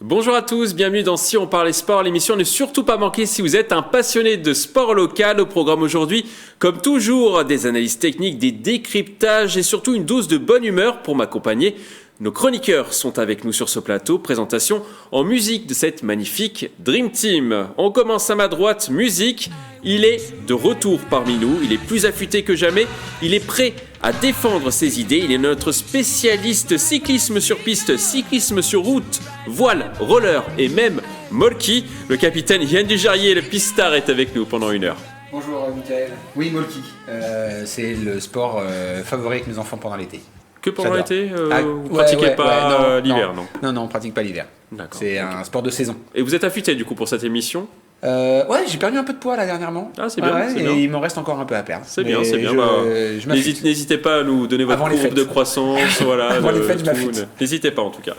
Bonjour à tous, bienvenue dans Si on parlait sport, l'émission ne surtout pas manquer si vous êtes un passionné de sport local. Au programme aujourd'hui, comme toujours, des analyses techniques, des décryptages et surtout une dose de bonne humeur pour m'accompagner. Nos chroniqueurs sont avec nous sur ce plateau. Présentation en musique de cette magnifique Dream Team. On commence à ma droite, musique. Il est de retour parmi nous, il est plus affûté que jamais, il est prêt à défendre ses idées. Il est notre spécialiste cyclisme sur piste, cyclisme sur route, voile, roller et même molki. Le capitaine Yann Dujarrier, le pistard, est avec nous pendant une heure. Bonjour Mickaël. Oui, molki. C'est le sport favori avec mes enfants pendant l'été. Que pendant l'été vous ouais, pratiquez pas l'hiver, non? Non, on pratique pas l'hiver. D'accord. C'est un sport de saison. Et vous êtes affûté du coup pour cette émission? Ouais, j'ai perdu un peu de poids là dernièrement. Ah, c'est bien. Ouais, c'est et bien. il m'en reste encore un peu à perdre. C'est bien, c'est bien. Je m'affûte. N'hésitez pas à nous donner votre Avant les courbe fêtes. de croissance. Voilà, Avant les fêtes, je m'affûte. N'hésitez pas en tout cas.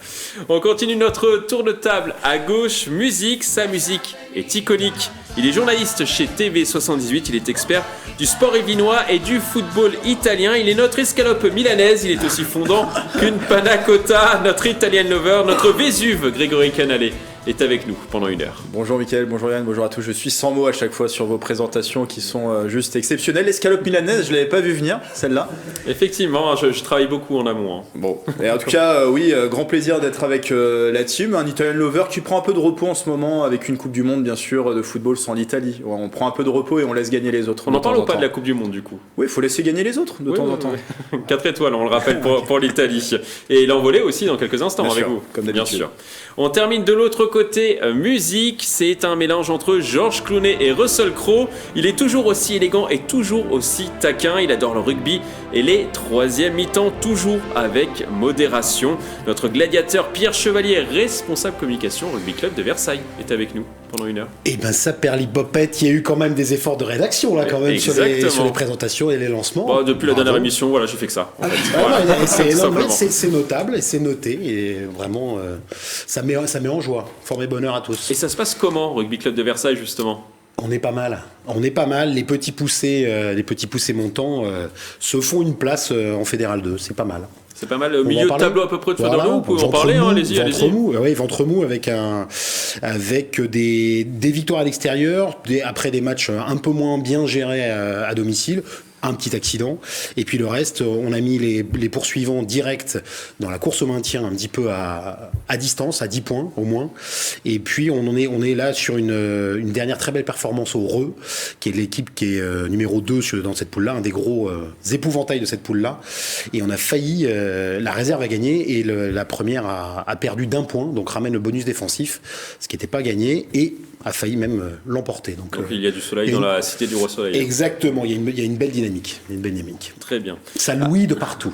On continue notre tour de table à gauche. Musique, sa musique est iconique. Il est journaliste chez TV78, il est expert du sport yvelinois et du football italien. Il est notre escalope milanaise, il est aussi fondant qu'une panna cotta. Notre Italian lover, notre Vésuve, Grégory Canale, est avec nous pendant une heure. Bonjour Mickaël, bonjour Yann, bonjour à tous. Je suis sans mots à chaque fois sur vos présentations qui sont juste exceptionnelles. L'escalope milanaise, je ne l'avais pas vu venir, celle-là. Effectivement, je travaille beaucoup en amont. Bon, et en tout cas, oui, grand plaisir d'être avec la team. Un Italian lover qui prend un peu de repos en ce moment avec une Coupe du Monde, bien sûr, de football sans l'Italie. Ouais, on prend un peu de repos et on laisse gagner les autres. On en parle ou pas de la Coupe du Monde du coup? Oui, il faut laisser gagner les autres de temps en temps. 4 étoiles, on le rappelle pour l'Italie. Et l'envolée aussi dans quelques instants bien avec sûr, vous. comme bien d'habitude. sûr. On termine de l'autre côté, musique. C'est un mélange entre Georges Clooney et Russell Crowe. Il est toujours aussi élégant et toujours aussi taquin. Il adore le rugby et les troisième mi-temps, toujours avec modération. Notre gladiateur Pierre Chevalier, responsable communication Rugby Club de Versailles, est avec nous pendant une heure. Eh ben ça, Perlipopette, il y a eu quand même des efforts de rédaction là quand même sur les présentations et les lancements. Bon, depuis la dernière émission, voilà, j'ai fait que ça. En fait. Voilà. C'est notable et c'est noté et vraiment ça met en joie. Forme et bonheur à tous. Et ça se passe comment, Rugby Club de Versailles justement? On est pas mal. Les petits poussés montants se font une place en Fédéral 2. C'est pas mal. C'est pas mal. Au milieu de tableau à peu près de Fédéral 2, vous pouvez en parler, allez-y. Ventre mou avec des victoires à l'extérieur, après des matchs un peu moins bien gérés à domicile. Un petit accident, et puis le reste, on a mis les poursuivants directs dans la course au maintien, un petit peu à distance, à 10 points au moins, et puis on est là sur une dernière très belle performance au Reux, qui est l'équipe qui est numéro 2 dans cette poule-là, un des gros épouvantails de cette poule-là, et on a failli, la réserve a gagné, et la première a perdu d'1 point, donc ramène le bonus défensif, ce qui n'était pas gagné, et a failli même l'emporter. Donc il y a du soleil dans la cité du Roi Soleil. Exactement, il y a une belle dynamique. Très bien. Ça louit de partout.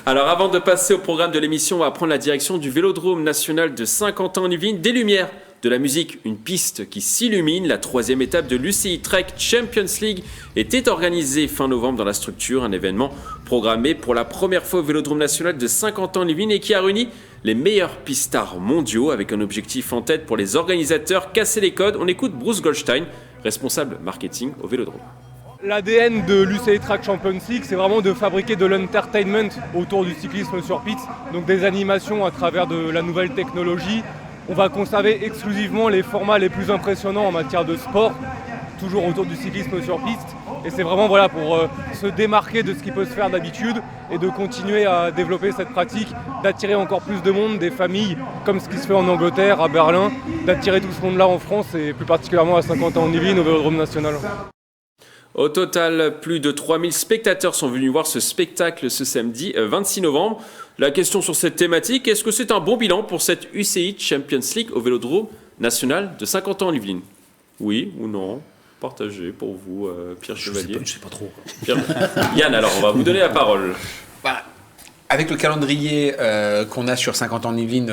Alors avant de passer au programme de l'émission, on va prendre la direction du Vélodrome national de Saint-Quentin-en-Yvelines. Des lumières, de la musique, une piste qui s'illumine. La 3e étape de l'UCI Trek Champions League était organisée fin novembre dans la structure. Un événement programmé pour la première fois au Vélodrome national de Saint-Quentin-en-Yvelines et qui a réuni les meilleurs pistards mondiaux avec un objectif en tête pour les organisateurs, casser les codes. On écoute Bruce Goldstein, responsable marketing au Vélodrome. L'ADN de l'UCI Track Champions League, c'est vraiment de fabriquer de l'entertainment autour du cyclisme sur piste, donc des animations à travers de la nouvelle technologie. On va conserver exclusivement les formats les plus impressionnants en matière de sport, toujours autour du cyclisme sur piste. Et c'est vraiment pour se démarquer de ce qui peut se faire d'habitude et de continuer à développer cette pratique, d'attirer encore plus de monde, des familles, comme ce qui se fait en Angleterre, à Berlin, d'attirer tout ce monde-là en France et plus particulièrement à Saint-Quentin-en-Yvelines, au Vélodrome national. Au total, plus de 3000 spectateurs sont venus voir ce spectacle ce samedi 26 novembre. La question sur cette thématique, est-ce que c'est un bon bilan pour cette UCI Champions League au Vélodrome national de Saint-Quentin-en-Yvelines? Oui ou non? Partagez pour vous, Pierre Chevalier. Je sais pas trop. Yann, alors on va vous donner la parole. Voilà. Avec le calendrier qu'on a sur 50 ans en Yvelines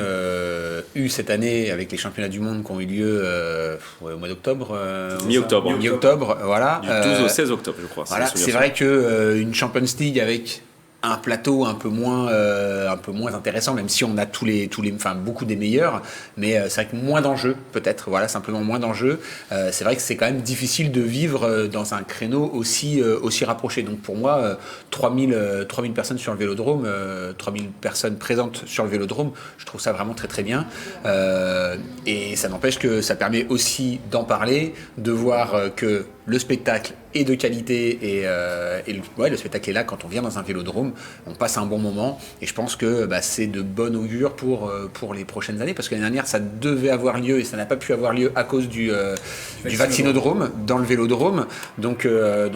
eu cette année avec les championnats du monde qui ont eu lieu au mois d'octobre. Mi-octobre, voilà. Du 12 au 16 octobre, je crois. Voilà, c'est vrai qu'une Champions League avec un plateau un peu moins intéressant, même si on a beaucoup des meilleurs, mais c'est vrai que moins d'enjeux peut-être, voilà, simplement moins d'enjeux. C'est vrai que c'est quand même difficile de vivre dans un créneau aussi rapproché. Donc pour moi, 3000 personnes sur le Vélodrome, 3000 personnes présentes sur le Vélodrome, je trouve ça vraiment très très bien. Et ça n'empêche que ça permet aussi d'en parler, de voir que le spectacle est de qualité et le spectacle est là quand on vient dans un Vélodrome, on passe un bon moment et je pense que c'est de bon augure pour les prochaines années, parce que l'année dernière ça devait avoir lieu et ça n'a pas pu avoir lieu à cause du vaccinodrome dans le Vélodrome, donc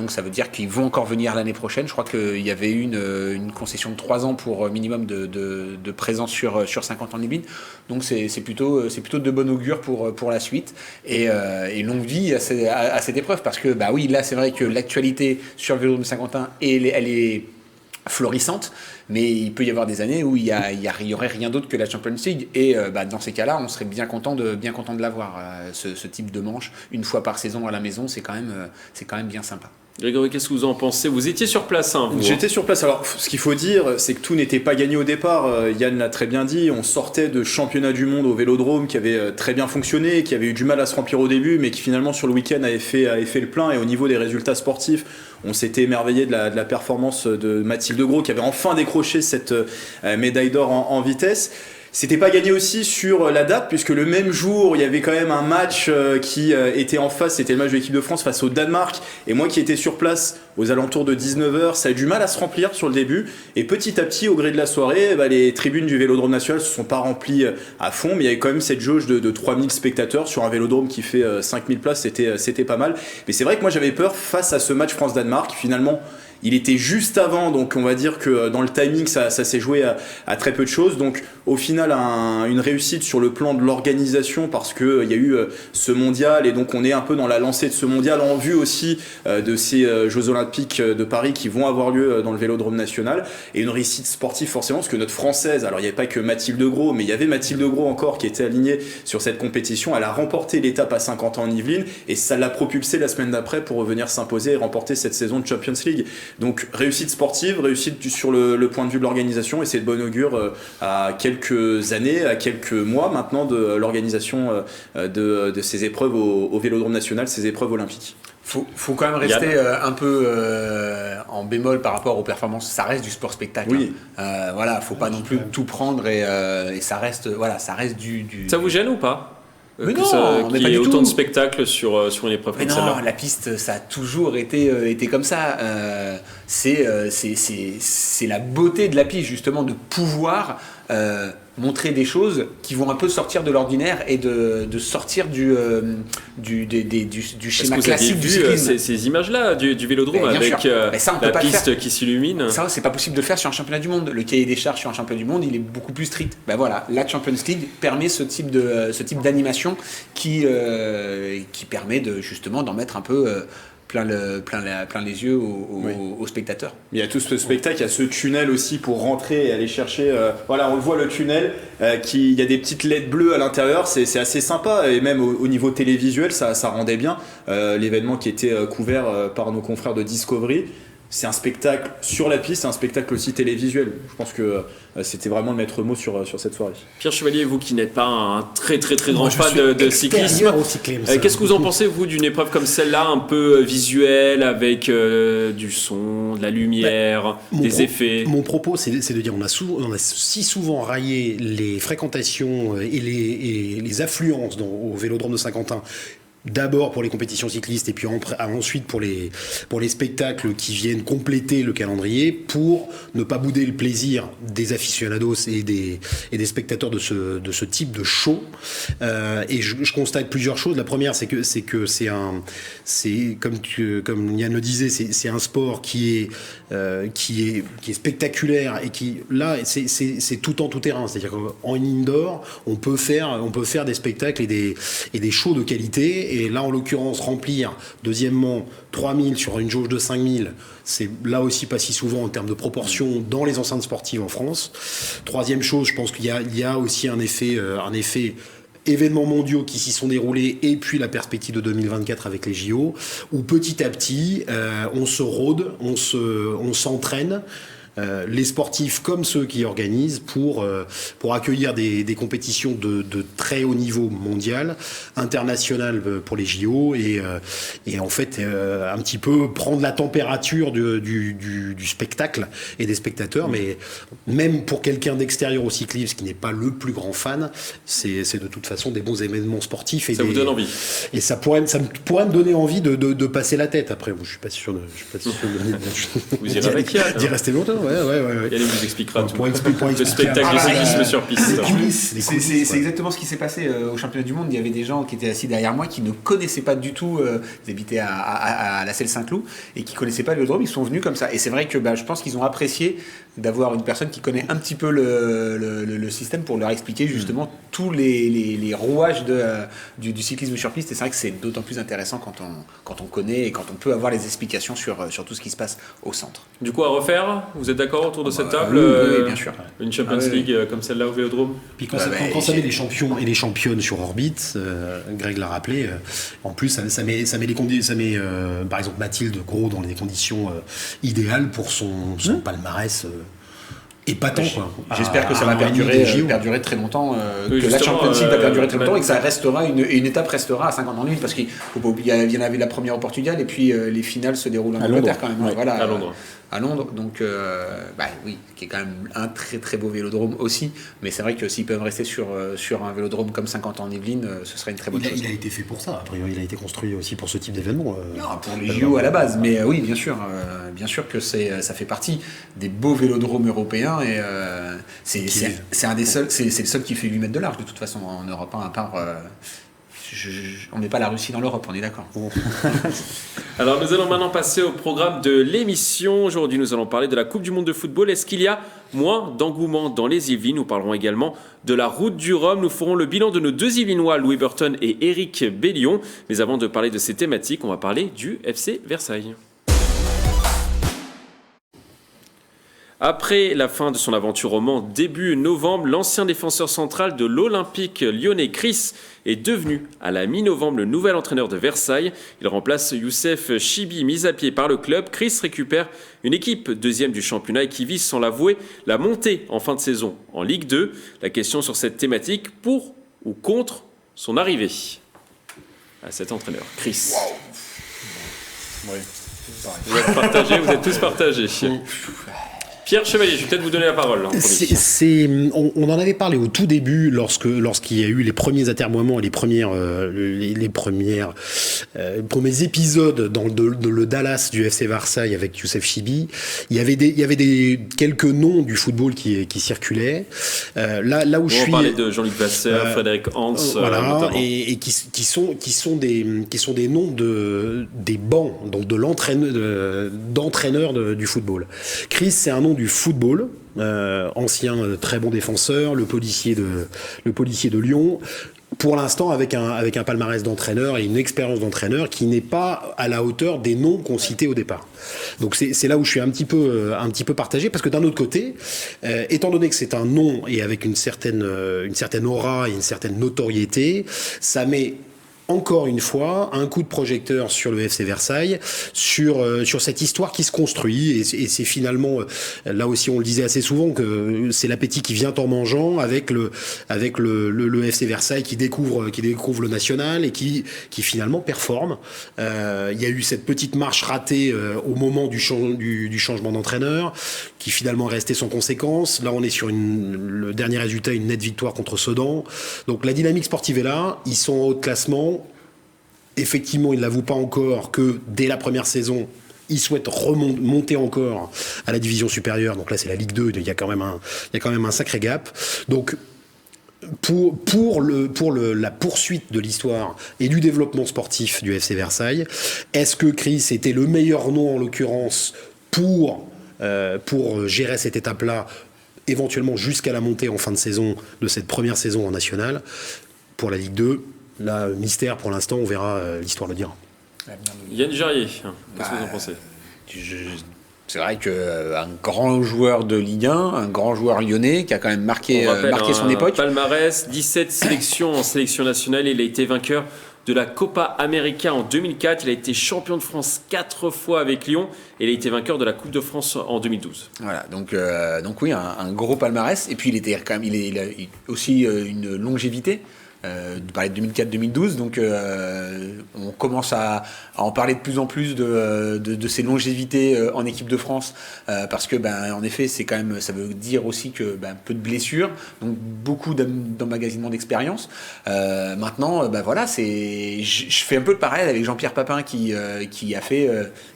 ça veut dire qu'ils vont encore venir l'année prochaine. Je crois qu'il y avait eu une concession de 3 ans pour minimum de présence sur 50 ans de Yvelines, donc c'est plutôt de bon augure pour la suite et longue vie à cette épreuve, parce que oui, là c'est vrai que l'actualité sur le Vélodrome de Saint-Quentin elle est florissante, mais il peut y avoir des années où il y aurait rien d'autre que la Champions League et dans ces cas-là on serait bien content de l'avoir, ce type de manche une fois par saison à la maison, c'est quand même bien sympa. Grégory, qu'est-ce que vous en pensez? Vous étiez sur place, vous? J'étais sur place. Alors, ce qu'il faut dire, c'est que tout n'était pas gagné au départ. Yann l'a très bien dit. On sortait de championnat du monde au Vélodrome qui avait très bien fonctionné, qui avait eu du mal à se remplir au début, mais qui finalement sur le week-end avait fait le plein. Et au niveau des résultats sportifs, on s'était émerveillé de la performance de Mathilde Gros, qui avait enfin décroché cette médaille d'or en vitesse. C'était pas gagné aussi sur la date, puisque le même jour, il y avait quand même un match qui était en face, c'était le match de l'équipe de France face au Danemark, et moi qui étais sur place aux alentours de 19h, ça a eu du mal à se remplir sur le début, et petit à petit, au gré de la soirée, les tribunes du Vélodrome National se sont pas remplies à fond, mais il y avait quand même cette jauge de 3000 spectateurs sur un Vélodrome qui fait 5000 places, c'était pas mal. Mais c'est vrai que moi j'avais peur face à ce match France-Danemark, finalement. Il était juste avant, donc on va dire que dans le timing, ça s'est joué à très peu de choses. Donc au final, une réussite sur le plan de l'organisation, parce qu'il y a eu ce mondial, et donc on est un peu dans la lancée de ce mondial, en vue aussi de ces Jeux Olympiques de Paris qui vont avoir lieu dans le Vélodrome National. Et une réussite sportive forcément, parce que notre Française, alors il n'y avait pas que Mathilde Gros, mais il y avait Mathilde Gros encore qui était alignée sur cette compétition. Elle a remporté l'étape à 50 ans en Yvelines, et ça l'a propulsée la semaine d'après pour revenir s'imposer et remporter cette saison de Champions League. Donc réussite sportive, réussite sur le point de vue de l'organisation, et c'est de bon augure à quelques années, à quelques mois maintenant de l'organisation de ces épreuves au Vélodrome National, ces épreuves olympiques. Faut quand même rester un peu en bémol par rapport aux performances. Ça reste du sport spectacle. Oui. Faut pas non plus tout prendre et ça reste du. Ça vous gêne ou pas? Mais non, qu'il y ait autant de spectacles sur une épreuve comme celle-là. Non, la piste, ça a toujours été comme ça. C'est la beauté de la piste, justement, de pouvoir montrer des choses qui vont un peu sortir de l'ordinaire et de sortir du schéma classique du cyclisme. Ces images-là du Vélodrome avec la piste qui s'illumine. Ça, c'est pas possible de le faire sur un championnat du monde. Le cahier des charges sur un championnat du monde, il est beaucoup plus strict. La Champions League permet ce type d'animation qui permet justement d'en mettre un peu plein les yeux aux spectateurs. Il y a tout ce spectacle, il y a ce tunnel aussi pour rentrer et aller chercher. On le voit, le tunnel, il y a des petites LED bleues à l'intérieur, c'est assez sympa, et même au niveau télévisuel, ça rendait bien. L'événement qui était couvert par nos confrères de Discovery. C'est un spectacle sur la piste, c'est un spectacle aussi télévisuel. Je pense que c'était vraiment le maître mot sur cette soirée. Pierre Chevalier, vous qui n'êtes pas un très très très grand fan de cyclisme, qu'est-ce que vous en pensez, vous, d'une épreuve comme celle-là, un peu visuelle, avec du son, de la lumière, des effets? Mon propos, c'est de dire on a si souvent raillé les fréquentations et les affluences au Vélodrome de Saint-Quentin. D'abord pour les compétitions cyclistes et puis ensuite pour les spectacles qui viennent compléter le calendrier, pour ne pas bouder le plaisir des aficionados et des spectateurs de ce type de show. Et je constate plusieurs choses. La première, c'est comme Yann le disait, c'est un sport qui est spectaculaire, et qui là c'est tout temps tout terrain. C'est-à-dire qu'en indoor, on peut faire des spectacles et des shows de qualité. Et là, en l'occurrence, remplir, deuxièmement, 3000 sur une jauge de 5000, c'est là aussi pas si souvent en termes de proportion dans les enceintes sportives en France. Troisième chose, je pense qu'il y a aussi un effet événements mondiaux qui s'y sont déroulés, et puis la perspective de 2024 avec les JO, où petit à petit, on se rôde, on s'entraîne. les sportifs comme ceux qui organisent pour accueillir des compétitions de très haut niveau mondial, international pour les JO et en fait un petit peu prendre la température du spectacle et des spectateurs. Mais même pour quelqu'un d'extérieur au cyclisme qui n'est pas le plus grand fan, c'est de toute façon des bons événements sportifs. Et ça vous donne envie. Et ça pourrait me donner envie de passer la tête. Après, je suis pas sûr de vous irez avec Yann. D'y rester longtemps. Ouais. Yann vous expliquera tout. Pour expliquer le spectacle de cyclisme sur piste. C'est exactement ce qui s'est passé au championnat du monde. Il y avait des gens qui étaient assis derrière moi qui ne connaissaient pas du tout. Ils habitaient à la Selle-Saint-Cloud et qui connaissaient pas le Vélodrome. Ils sont venus comme ça. Et c'est vrai que je pense qu'ils ont apprécié d'avoir une personne qui connaît un petit peu le système pour leur expliquer justement tous les rouages du cyclisme sur piste. Et c'est vrai que c'est d'autant plus intéressant quand on connaît et quand on peut avoir les explications sur tout ce qui se passe au centre. Du coup, à refaire, vous êtes d'accord autour de cette table oui, bien sûr. Une Champions League comme celle-là au Vélodrome. Puis quand ça met les champions et les championnes sur orbite, Greg l'a rappelé, en plus ça met par exemple Mathilde Gros dans des conditions idéales pour son palmarès épatant. J'espère que ça va perdurer très longtemps, que la Champions League va perdurer très longtemps et que ça restera une étape restera à 50 ans de 1 parce qu'il y en avait la première au Portugal et puis les finales se déroulent en Angleterre quand même. Ouais, voilà, à Londres. Donc oui, qui est quand même un très très beau vélodrome aussi, mais c'est vrai que s'ils peuvent rester sur un vélodrome comme 50 ans en Yvelines, ce serait une très bonne chose. Il a été fait pour ça, a priori il a été construit aussi pour ce type d'événement. Non, pour les JO à la base, mais oui, bien sûr que ça fait partie des beaux vélodromes européens et c'est un des seuls, c'est le seul qui fait 8 mètres de large de toute façon en Europe, à part. On n'est pas la Russie dans l'Europe, on est d'accord. Alors nous allons maintenant passer au programme de l'émission. Aujourd'hui nous allons parler de la Coupe du Monde de football. Est-ce qu'il y a moins d'engouement dans les Yvelines? Nous parlerons également de la Route du Rhum. Nous ferons le bilan de nos deux Yvelinois, Louis Burton et Éric Bellion. Mais avant de parler de ces thématiques, on va parler du FC Versailles. Après la fin de son aventure au Mans début novembre, l'ancien défenseur central de l'Olympique lyonnais Chris est devenu à la mi-novembre le nouvel entraîneur de Versailles. Il remplace Youssef Chibi, mis à pied par le club. Chris récupère une équipe deuxième du championnat et qui vise, sans l'avouer, la montée en fin de saison en Ligue 2. La question sur cette thématique, pour ou contre son arrivée à cet entraîneur. Chris. Oui, vous êtes tous partagés. Pierre Chevalier, je vais peut-être vous donner la parole. On en avait parlé au tout début lorsqu'il y a eu les premiers atermoiements et les premiers épisodes dans le Dallas du FC Versailles avec Youssef Chibi. Il y avait quelques noms du football qui circulaient. Là où on parlait de Jean-Luc Vasseur, Frédéric Hans, voilà, et qui sont des noms des bancs, donc d'entraîneurs du football. Chris, c'est un nom du football, ancien très bon défenseur, le policier de Lyon. Pour l'instant, avec un palmarès d'entraîneur et une expérience d'entraîneur qui n'est pas à la hauteur des noms qu'on citait au départ. Donc c'est là où je suis un petit peu partagé, parce que d'un autre côté, étant donné que c'est un nom et avec une certaine aura et une certaine notoriété, ça met encore une fois un coup de projecteur sur le FC Versailles, sur cette histoire qui se construit, et c'est finalement, là aussi on le disait assez souvent, que c'est l'appétit qui vient en mangeant avec le FC Versailles qui découvre le national et qui finalement performe. Il y a eu cette petite marche ratée au moment du changement d'entraîneur, qui finalement est restée sans conséquence. Là on est sur le dernier résultat, une nette victoire contre Sedan. Donc la dynamique sportive est là, ils sont en haut de classement. Effectivement, ils ne l'avouent pas encore que dès la première saison, ils souhaitent remonter encore à la division supérieure. Donc là, c'est la Ligue 2, il y a quand même un sacré gap. Donc, pour la poursuite de l'histoire et du développement sportif du FC Versailles, est-ce que Chris était le meilleur nom, en l'occurrence, pour gérer cette étape-là, éventuellement jusqu'à la montée en fin de saison de cette première saison en nationale? Pour la Ligue 2, là, mystère pour l'instant, on verra, l'histoire le dira. Yann Jarier, qu'est-ce que vous en pensez? C'est vrai qu'un grand joueur de Ligue 1, un grand joueur lyonnais qui a quand même marqué son époque. Palmarès, 17 sélections en sélection nationale, il a été vainqueur de la Copa América en 2004. Il a été champion de France 4 fois avec Lyon et il a été vainqueur de la Coupe de France en 2012. Voilà, donc oui, un gros palmarès. Et puis il a aussi une longévité. De parler de 2004-2012, donc on commence à en parler de plus en plus de ces longévités en équipe de France, parce que en effet c'est quand même, ça veut dire aussi que peu de blessures, donc beaucoup d'emmagasinement d'expérience. Maintenant voilà, je fais un peu le parallèle avec Jean-Pierre Papin qui a fait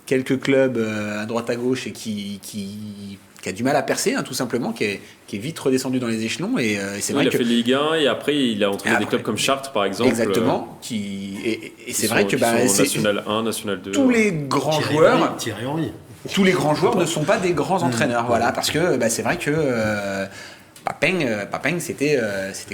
quelques clubs à droite à gauche et qui a du mal à percer, tout simplement, qui est vite redescendu dans les échelons. Et c'est vrai il a fait Ligue 1 et après il a entraîné des clubs comme Chartres, par exemple. Exactement. Et c'est vrai que c'est National 1, National 2. Tous les grands joueurs. Tous les grands joueurs ne sont pas des grands entraîneurs, voilà, parce que c'est vrai que Papeng, c'était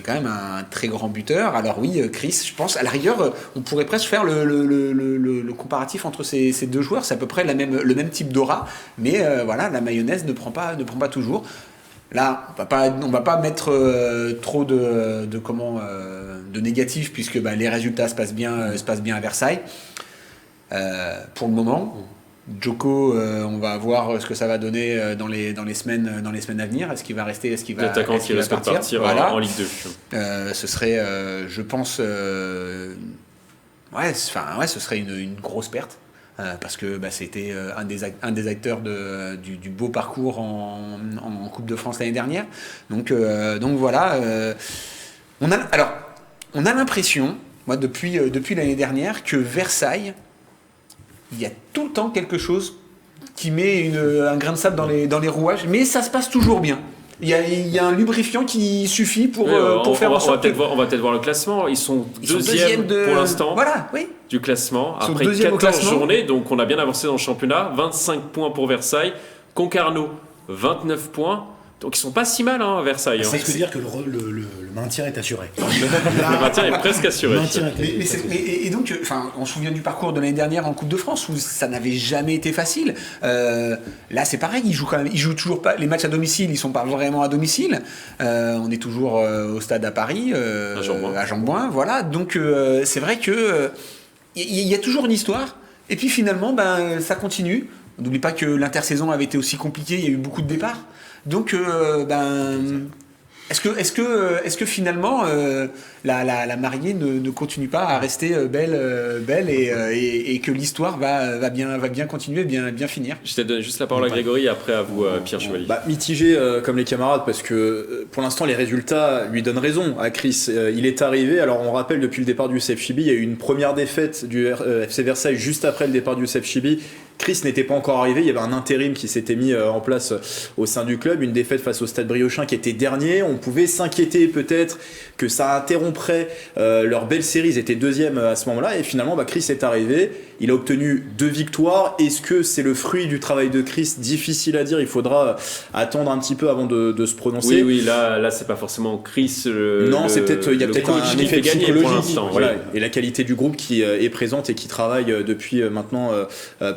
quand même un très grand buteur. Alors oui, Chris, je pense, à la rigueur, on pourrait presque faire le comparatif entre ces deux joueurs. C'est à peu près le même type d'aura, mais voilà, la mayonnaise ne prend pas toujours. Là, on va pas mettre trop de négatifs, puisque les résultats se passent bien à Versailles. Pour le moment. Joko, on va voir ce que ça va donner dans les semaines à venir. Est-ce qu'il va rester, est-ce qu'il va l'attaquant qui risque de partir voilà. En Ligue 2. Ce serait, je pense, ce serait une grosse perte. Parce que c'était un des acteurs du beau parcours en Coupe de France l'année dernière. Donc voilà. On a l'impression, moi depuis l'année dernière, que Versailles, il y a tout le temps quelque chose qui met un grain de sable dans les rouages, mais ça se passe toujours bien. Il y a un lubrifiant qui suffit pour faire en sorte on va peut-être voir le classement. Ils sont deuxième pour l'instant, voilà, oui, du classement. Après 14 journées, donc on a bien avancé dans le championnat. 25 points pour Versailles. Concarneau, 29 points. Donc ils sont pas si mal, Versailles. C'est ce que dire que le maintien est assuré. Le maintien est presque assuré. Et donc, on se souvient du parcours de l'année dernière en Coupe de France où ça n'avait jamais été facile. Là, c'est pareil. Ils jouent toujours pas. Les matchs à domicile, ils sont pas vraiment à domicile. On est toujours au stade à Paris, à Jean-Bouin. Voilà. Donc c'est vrai que il y a toujours une histoire. Et puis finalement, ça continue. On n'oublie pas que l'intersaison avait été aussi compliquée. Il y a eu beaucoup de départs. Donc, est-ce que finalement la mariée ne continue pas à rester belle et que l'histoire va bien continuer, bien finir? Je te donne juste la parole à Grégory et après à vous, Pierre Chevalier. Mitigé comme les camarades, parce que pour l'instant les résultats lui donnent raison à Chris. Il est arrivé, alors on rappelle depuis le départ du CF Chibi, il y a eu une première défaite du FC Versailles juste après le départ du CF Chibi. Chris n'était pas encore arrivé, il y avait un intérim qui s'était mis en place au sein du club, une défaite face au Stade Briochin qui était dernier. On pouvait s'inquiéter peut-être que ça interromprait leur belle série, ils étaient deuxième à ce moment-là, et finalement Chris est arrivé, il a obtenu 2 victoires. Est-ce que c'est le fruit du travail de Chris? Difficile à dire, il faudra attendre un petit peu avant de se prononcer. Oui, là c'est pas forcément Chris. Non, c'est peut-être, il y a peut-être un effet psychologique, voilà, et la qualité du groupe qui est présente et qui travaille depuis maintenant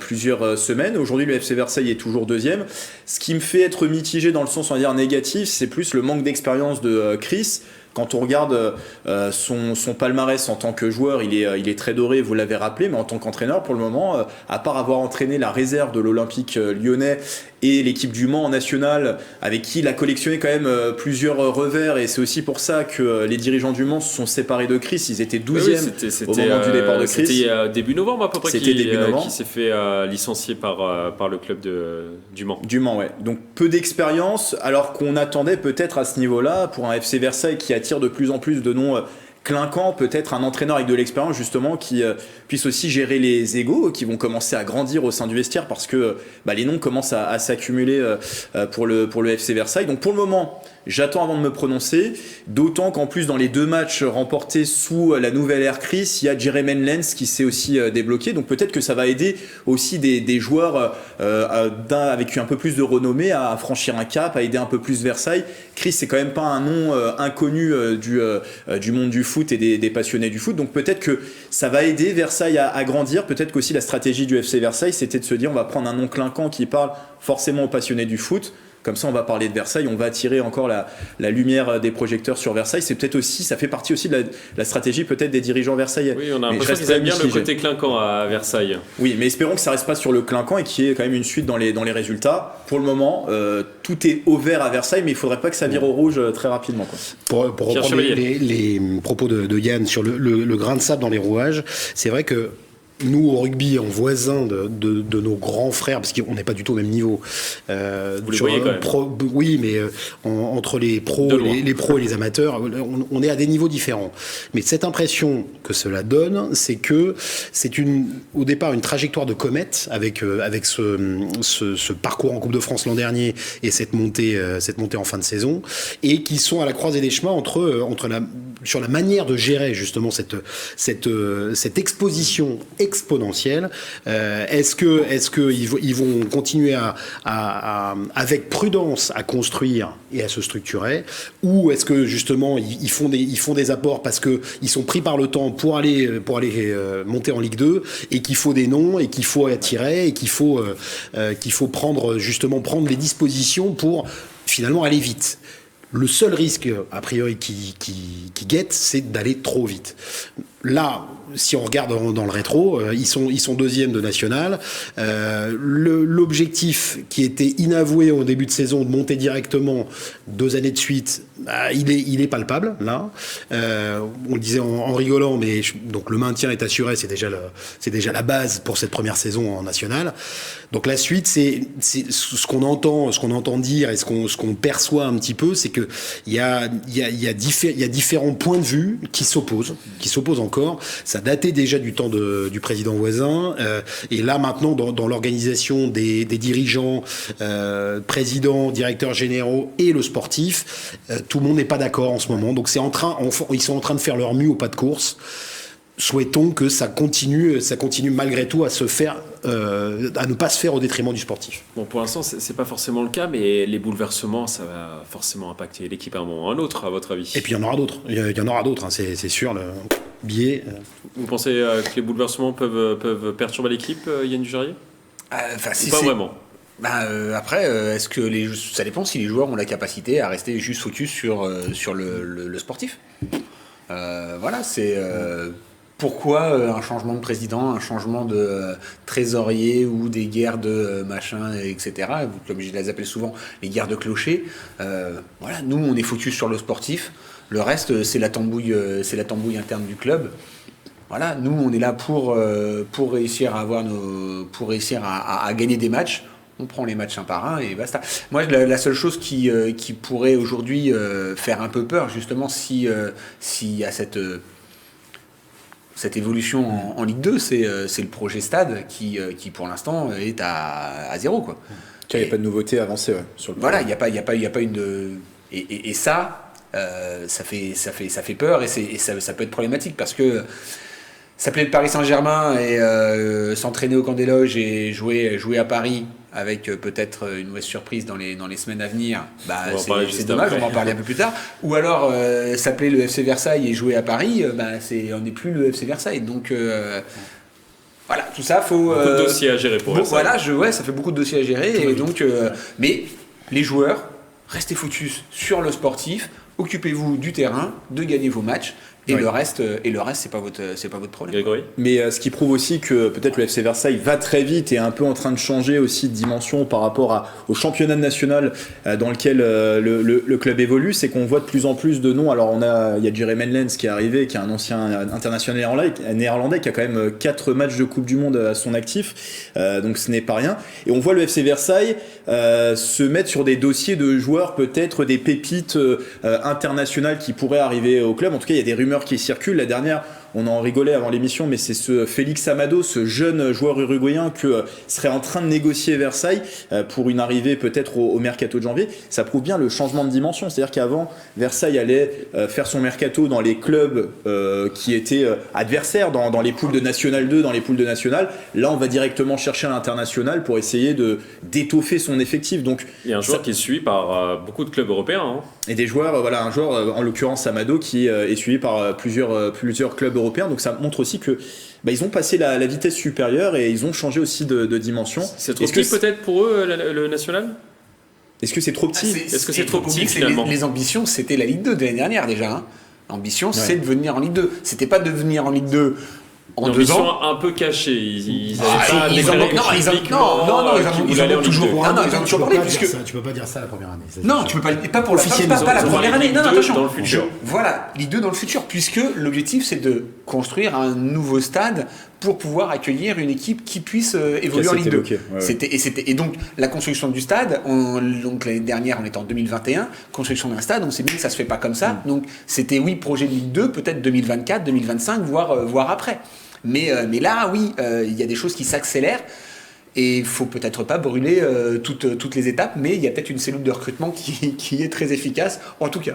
plusieurs semaines. Aujourd'hui, le FC Versailles est toujours deuxième. Ce qui me fait être mitigé dans le sens, on va dire, négatif, c'est plus le manque d'expérience de Chris. Quand on regarde son palmarès en tant que joueur, il est très doré, vous l'avez rappelé, mais en tant qu'entraîneur, pour le moment, à part avoir entraîné la réserve de l'Olympique lyonnais et l'équipe du Mans en national, avec qui il a collectionné quand même plusieurs revers, et c'est aussi pour ça que les dirigeants du Mans se sont séparés de Chris. Ils étaient 12e au moment du départ de Chris. C'était début novembre à peu près qui s'est fait licencier par le club du Mans. Du Mans, ouais. Donc peu d'expérience, alors qu'on attendait peut-être à ce niveau-là, pour un FC Versailles qui attire de plus en plus de noms clinquant, peut-être un entraîneur avec de l'expérience justement qui puisse aussi gérer les égos qui vont commencer à grandir au sein du vestiaire, parce que les noms commencent à s'accumuler pour le FC Versailles. Donc pour le moment, j'attends avant de me prononcer, d'autant qu'en plus dans les 2 matchs remportés sous la nouvelle ère Chris, il y a Jeremy Lens qui s'est aussi débloqué, donc peut-être que ça va aider aussi des joueurs avec un peu plus de renommée à franchir un cap, à aider un peu plus Versailles. Chris, c'est quand même pas un nom inconnu du monde du foot et des passionnés du foot, donc peut-être que ça va aider Versailles à grandir. Peut-être qu'aussi la stratégie du FC Versailles, c'était de se dire on va prendre un nom clinquant qui parle forcément aux passionnés du foot. Comme ça, on va parler de Versailles, on va attirer encore la lumière des projecteurs sur Versailles. C'est peut-être aussi, ça fait partie aussi de la stratégie peut-être des dirigeants versaillais. Oui, on a l'impression qu'ils aiment bien le côté clinquant à Versailles. Oui, mais espérons que ça reste pas sur le clinquant et qu'il y ait quand même une suite dans les résultats. Pour le moment, tout est au vert à Versailles, mais il faudrait pas que ça vire au rouge très rapidement, quoi. Pour reprendre les propos de Yann sur le grain de sable dans les rouages, c'est vrai que nous, au rugby, en voisin de nos grands frères, parce qu'on n'est pas du tout au même niveau. Vous les voyez quand même. Oui, mais entre les pros et les amateurs, on est à des niveaux différents. Mais cette impression que cela donne, c'est que c'est au départ une trajectoire de comète avec ce parcours en Coupe de France l'an dernier et cette montée en fin de saison, et qui sont à la croisée des chemins sur la manière de gérer justement cette exposition exponentielle. Est-ce que ils vont continuer avec prudence à construire et à se structurer, ou est-ce que justement ils font des apports parce que ils sont pris par le temps pour aller monter en Ligue 2, et qu'il faut des noms et qu'il faut attirer et qu'il faut prendre les dispositions pour finalement aller vite. Le seul risque, a priori, qui guette, c'est d'aller trop vite. Là, si on regarde dans le rétro, ils sont deuxième de national. L'objectif qui était inavoué au début de saison de monter directement 2 années de suite, il est palpable là. On le disait en rigolant, mais donc le maintien est assuré, c'est déjà la base pour cette première saison en national. Donc la suite, c'est ce qu'on entend dire et ce qu'on perçoit un petit peu, c'est que il y a différents points de vue qui s'opposent encore. Ça datait déjà du temps du président Voisin, et là maintenant dans l'organisation des dirigeants, présidents, directeurs généraux et le sportif, tout le monde n'est pas d'accord en ce moment. Donc ils sont en train de faire leur mue au pas de course. Souhaitons que ça continue malgré tout à ne pas se faire au détriment du sportif. Bon, pour l'instant, c'est pas forcément le cas, mais les bouleversements, ça va forcément impacter l'équipe à un moment ou à un autre, à votre avis. Et puis il y en aura d'autres. Il y en aura d'autres, hein, c'est sûr. Le billet. Vous pensez que les bouleversements peuvent perturber l'équipe, Yann Dujarier ? Si pas vraiment. Après, est-ce que ça dépend si les joueurs ont la capacité à rester juste focus sur le sportif. Voilà, c'est pourquoi un changement de président, un changement de trésorier ou des guerres de machin, etc. Comme je les appelle souvent, les guerres de clochers. Voilà, nous on est focus sur le sportif. Le reste, c'est la tambouille interne du club. Voilà, nous on est là pour réussir à gagner des matchs. On prend les matchs un par un et basta. Moi, la seule chose qui pourrait aujourd'hui faire un peu peur, justement, s'il y a cette évolution en Ligue 2, c'est le projet Stade qui pour l'instant est à zéro, quoi. Il n'y a pas de nouveauté avancée, ouais, sur le voilà, il n'y a pas une et ça fait peur, et ça peut être problématique parce que s'appeler le Paris Saint-Germain et s'entraîner au Camp des Loges et jouer à Paris avec peut-être une mauvaise surprise dans les semaines à venir, c'est dommage, on va en parler un peu plus tard. Ou alors s'appeler le FC Versailles et jouer à Paris, on n'est plus le FC Versailles. Donc voilà, tout ça, faut... Beaucoup de dossiers à gérer pour Versailles. Voilà, ça fait beaucoup de dossiers à gérer. Et donc, mais les joueurs, restez focus sur le sportif, occupez-vous du terrain, de gagner vos matchs. Et, oui. le reste, c'est pas votre problème. Grégory. Mais ce qui prouve aussi que peut-être le FC Versailles va très vite et est un peu en train de changer aussi de dimension par rapport au championnat national dans lequel le club évolue, c'est qu'on voit de plus en plus de noms. Alors il y a Jeremy Lens qui est arrivé, qui est un ancien international néerlandais, qui a quand même 4 matchs de Coupe du Monde à son actif, donc ce n'est pas rien. Et on voit le FC Versailles se mettre sur des dossiers de joueurs, peut-être des pépites internationales qui pourraient arriver au club. En tout cas, il y a des rumeurs qui circulent. La dernière, on en rigolait avant l'émission, mais c'est ce Félix Amado, ce jeune joueur uruguayen que serait en train de négocier Versailles pour une arrivée peut-être au mercato de janvier. Ça prouve bien le changement de dimension. C'est-à-dire qu'avant, Versailles allait faire son mercato dans les clubs qui étaient adversaires, dans les poules de National 2, dans les poules de National. Là, on va directement chercher à l'international pour essayer d'étoffer son effectif. Donc, il y a un joueur qui est suivi par beaucoup de clubs européens. Hein. Et des joueurs, un joueur, en l'occurrence Amado, qui est suivi par plusieurs clubs européens. Donc ça montre aussi que ils ont passé la vitesse supérieure et ils ont changé aussi de dimension. C'est trop petit peut-être pour eux, le national ? Est-ce que c'est trop petit? Est-ce que c'est trop petit, Les, finalement? les ambitions, c'était la Ligue 2 de l'année dernière déjà. Hein. L'ambition, c'est de venir en Ligue 2. C'était pas de venir en Ligue 2 en 2 ans. Un peu cachée. Ils Ah, avaient ils pas en ont- déclaré non, ils en- publiquement non, ils en- qu'ils ils voulaient en aller ont en Ligue toujours 2. pour un an, ils en ont toujours parlé, puisque... Tu peux pas dire ça la première année. Non, tu peux pas pour la Officiellement, pas la ils ont première parlé année. de Non, Ligue 2 attention. dans le futur. Voilà, Ligue 2 dans le futur, puisque l'objectif c'est de construire un nouveau stade pour pouvoir accueillir une équipe qui puisse évoluer en Ligue 2. évoqué, ouais. Et donc la construction du stade, donc l'année dernière on était en 2021, construction d'un stade, on s'est dit que ça se fait pas comme ça. Donc c'était projet Ligue 2, peut-être 2024, 2025, voire après. Mais là, oui, il y a des choses qui s'accélèrent et il faut peut-être pas brûler toutes les étapes, mais il y a peut-être une cellule de recrutement qui est très efficace, en tout cas.